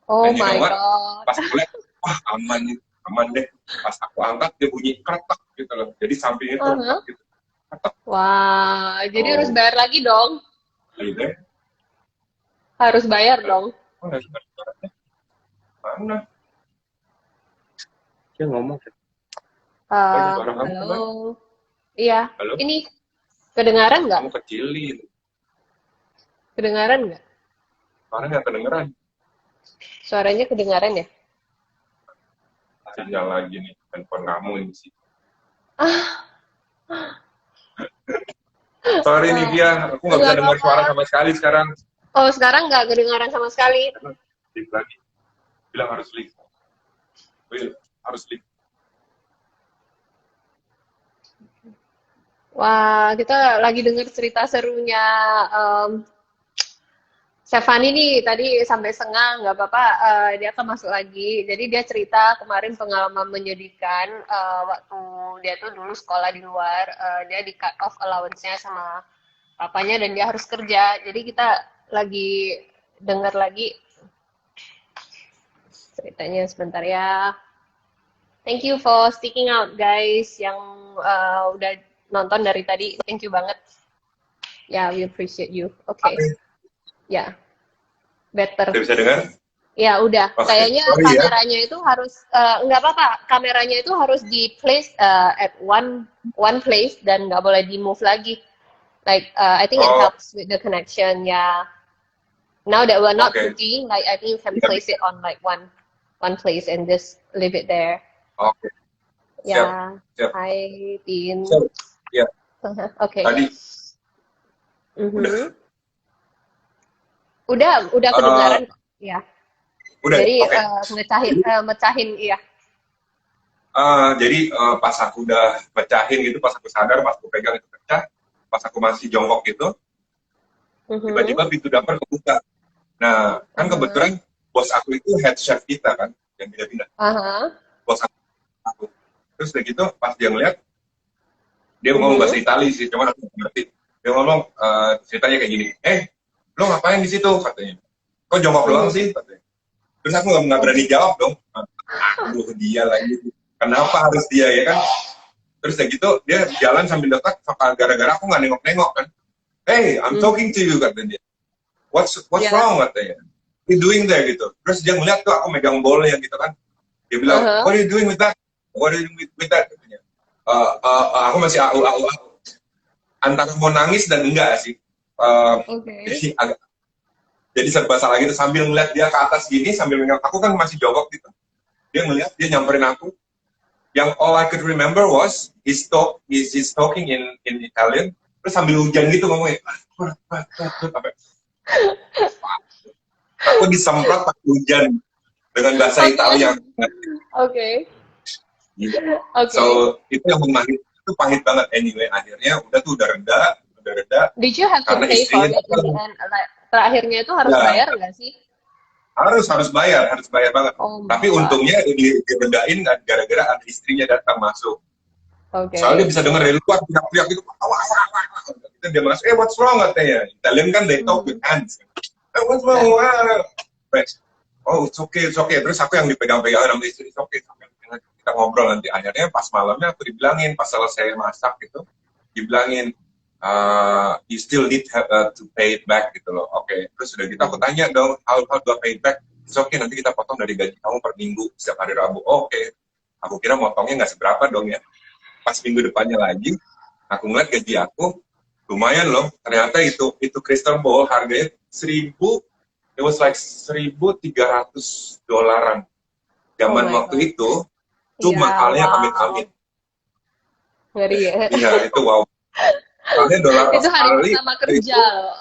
Oh Dan you my know what? god. Pas aku lihat, wah aman deh. Pas aku angkat dia bunyi kretek gitu loh. Jadi sampingnya tuh gitu. Kretek. Wah, jadi harus bayar lagi dong. Gitu. Harus bayar dong. Oh, nggak sebenarnya. Mana? Dia ngomong. Halo. Iya. Halo? Ini kedengaran nggak? Kamu kecilin. Kedengaran nggak? Suaranya nggak kedengeran. Suaranya kedengaran ya? Sinyal lagi nih. Handphone kamu ini sih. Sorry nih dia, aku nggak bisa dengar suara sama sekali sekarang. Oh, sekarang nggak kedengaran sama sekali. Leave lagi. Bilang harus leave. Harus leave. Wah, kita lagi dengar cerita serunya Stefani nih tadi sampai setengah, nggak apa-apa, dia akan masuk lagi. Jadi dia cerita kemarin pengalaman menyedihkan waktu dia tuh dulu sekolah di luar, dia di cut off allowance-nya sama papanya dan dia harus kerja. Jadi kita lagi dengar lagi ceritanya sebentar ya. Thank you for sticking out guys yang udah nonton dari tadi. Thank you banget. Ya, we appreciate you. Oke. Ya. Better. Udah bisa dengar? Ya, udah. Kayaknya kameranya itu harus nggak apa-apa. Kameranya itu harus di place at one place dan nggak boleh di move lagi. Like I think it helps with the connection. Yeah. Now that we're not cooking, like I think you can place it on like one place and just leave it there. Oke. Ya. Siap. Hai, Tin. Ya. Oke. Tadi. Udah kedengaran. Ya. Udah. Jadi mecahin, iya. Jadi pas aku udah mecahin gitu, pas aku sadar, pas aku pegang itu pecah, pas aku masih jongkok gitu, tiba-tiba pintu dapur kebuka. Nah, kan kebetulan bos aku itu head chef kita kan, yang pindah-pindah. Bos aku. Terus udah gitu, pas dia ngeliat, dia ngomong bahasa Itali sih, cuman aku ngerti. Dia ngomong ceritanya kayak gini, lo ngapain di situ? Katanya. Kok jongkok doang sih? Katanya. Terus aku nggak berani jawab dong. Aduh, dia lagi. Kenapa harus dia ya kan? Terus udah gitu, dia jalan sambil dekat, gara-gara aku nggak nengok-nengok kan. Hey, I'm talking to you, katanya dia. What's wrong, katanya. What you doing there, gitu. Terus dia ngeliat tuh aku megang bolnya gitu kan. Dia bilang, what are you doing with that? What are you doing with that? Katanya. Aku masih antara mau nangis dan enggak sih. Jadi serba salah gitu, sambil ngeliat dia ke atas gini, sambil ngeliat aku kan masih jongkok gitu. Dia ngeliat, dia nyamperin aku. Yang all I could remember was he's talking in Italian, terus sambil hujan gitu ngomongnya. Aku disemprot pakai hujan dengan bahasa Italia. Oke. So itu yang itu pahit banget. Anyway, akhirnya udah reda. Did you have to pay for it in the end? Terakhirnya itu harus bayar nggak sih? Harus bayar banget. Tapi untungnya direndahin gara-gara ada istrinya datang masuk. Soalnya dia bisa denger dari luar teriak-teriak gitu. Kita dia masuk, what's wrong, katanya. Italian kan they talk with hands. What's wrong? Oh, it's okay. Terus aku yang dipegang-pegang sama istri, it's okay. Kita ngobrol nanti. Akhirnya pas malamnya aku dibilangin, pas selesai masak gitu, dibilangin, you still need to pay it back gitu loh. Oke. Terus udah gitu aku tanya dong, how do I pay it back? It's okay, nanti kita potong dari gaji kamu per minggu setiap hari Rabu. Oke. Aku kira motongnya nggak seberapa dong ya. Pas minggu depannya lagi, aku ngeliat gaji aku lumayan loh. Ternyata itu crystal ball harganya it was like $1,300. Zaman waktu itu mahalnya amit-amit. Ngeri ya. Iya, itu wow. Soalnya dolar itu hari Australia pertama kerja loh.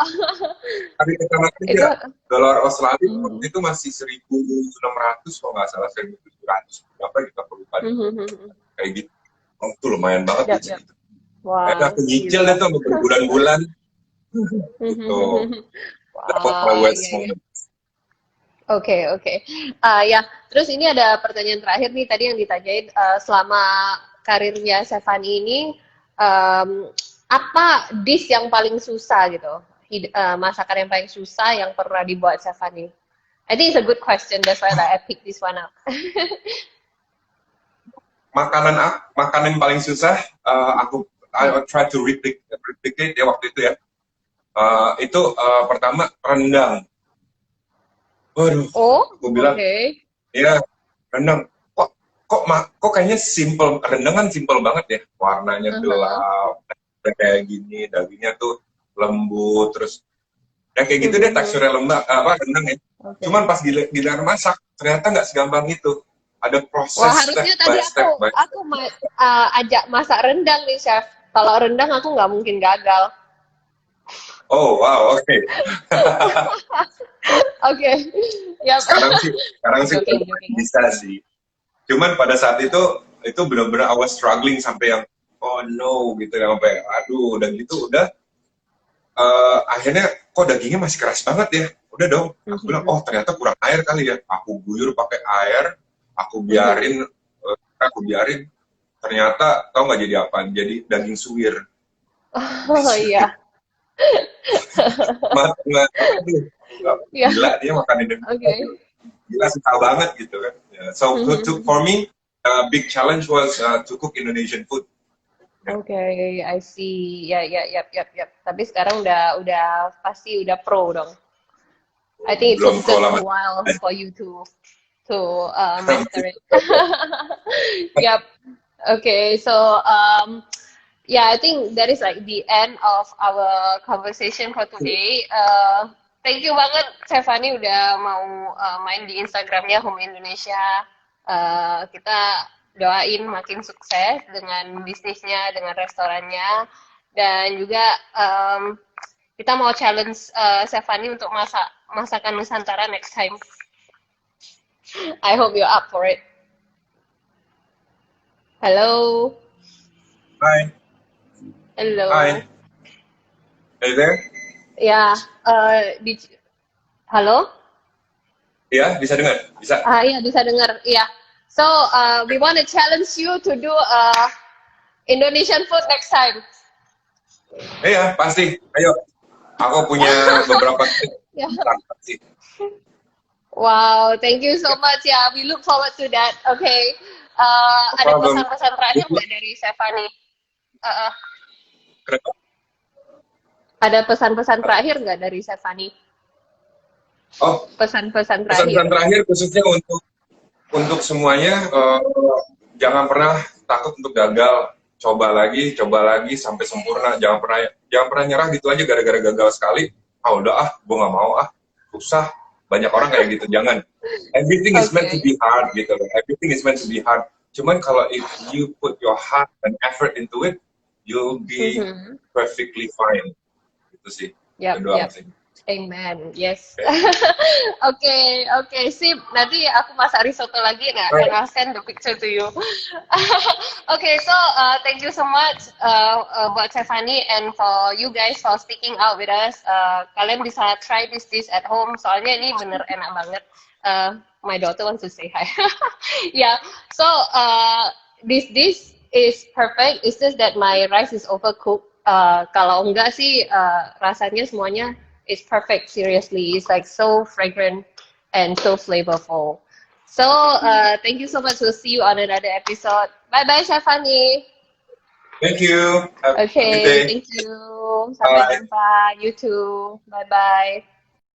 Hari pertama kerja, dolar Australia itu masih 1.600 kalau nggak salah, 1.700 berapa gitu aku lupa. Kayak gitu. Oh, itu lumayan banget ya. Wah. Aku nyicil deh tuh berbulan-bulan. Gitu. Dapat lewat moment. Oke. Ya, terus ini ada pertanyaan terakhir nih tadi yang ditanyain selama karirnya Stefani ini, apa dish yang paling susah gitu? Masakan yang paling susah yang pernah dibuat Stefani? I think it's a good question. That's why I pick this one up. Makanan paling susah, I try to replicate ya waktu itu ya. Itu pertama rendang. Waduh, aku bilang, ya rendang. Kok kayaknya simple, rendang kan simple banget ya, warnanya gelap, kayak gini, dagingnya tuh lembut, terus ya kayak gitu deh teksturnya lembab, rendang ya. Cuman pas giliran masak, ternyata nggak segampang itu. Ada proses. Wah, harusnya tadi aku ajak masak rendang nih, Chef. Kalau rendang aku nggak mungkin gagal. Oh, wow, oke. Oke. Yep. Sekarang sih bisa sih. Cuman pada saat itu benar-benar I was struggling sampai yang oh no gitu ya, sampai aduh udah gitu akhirnya kok dagingnya masih keras banget ya. Udah dong. Aku bilang oh ternyata kurang air kali ya. Aku guyur pakai air, aku biarin ternyata tau nggak jadi apa? Jadi daging suwir. Oh iya. Gila dia makan ini. Gila suka banget gitu kan. So for me, big challenge was to cook Indonesian food. Okay, I see. Yap. Tapi sekarang udah pasti udah pro dong. I think it took a while for you to master it. Yep. Okay, so yeah, I think that is like the end of our conversation for today. Thank you banget Stefani udah mau main di Instagramnya Home Indonesia. Kita doain makin sukses dengan bisnisnya, dengan restorannya, dan juga kita mau challenge Stefani untuk masakan Nusantara next time. I hope you're up for it. Hello. Hi. Hello. Hi. Are you there? Ya, halo? Iya, bisa dengar? Bisa? Iya, bisa dengar. Iya. So, we want to challenge you to do Indonesian food next time. Iya, pasti. Ayo. Aku punya beberapa tips. Wow, thank you so much ya. We look forward to that. Okay. Ada pesan-pesan terakhir nggak dari Stefani? Ada pesan-pesan terakhir nggak dari Stefani? Oh, pesan-pesan terakhir. Pesan-pesan terakhir khususnya untuk semuanya, jangan pernah takut untuk gagal. Coba lagi sampai sempurna. Jangan pernah nyerah gitu aja gara-gara gagal sekali. Udah gue nggak mau susah. Banyak orang kayak gitu. Jangan. Everything is meant to be hard gitu. Everything is meant to be hard. Cuman kalau if you put your heart and effort into it, you'll be perfectly fine. Itu sih. Kedua sih. Amen. Yes. Okay, sip. Nanti aku masak risotto lagi and I'll send the picture to you. Okay, so thank you so much buat Stefani and for you guys for sticking out with us. Kalian bisa try this dish at home. Soalnya ini bener enak banget. My daughter wants to say hi. Yeah. So this dish is perfect. It's just that my rice is overcooked. Kalau enggak sih rasanya semuanya is perfect. Seriously, it's like so fragrant and so flavorful. So thank you so much. We'll see you on another episode. Bye bye, Stefani. Thank you. Okay, thank you. Sampai jumpa. You too. Bye bye.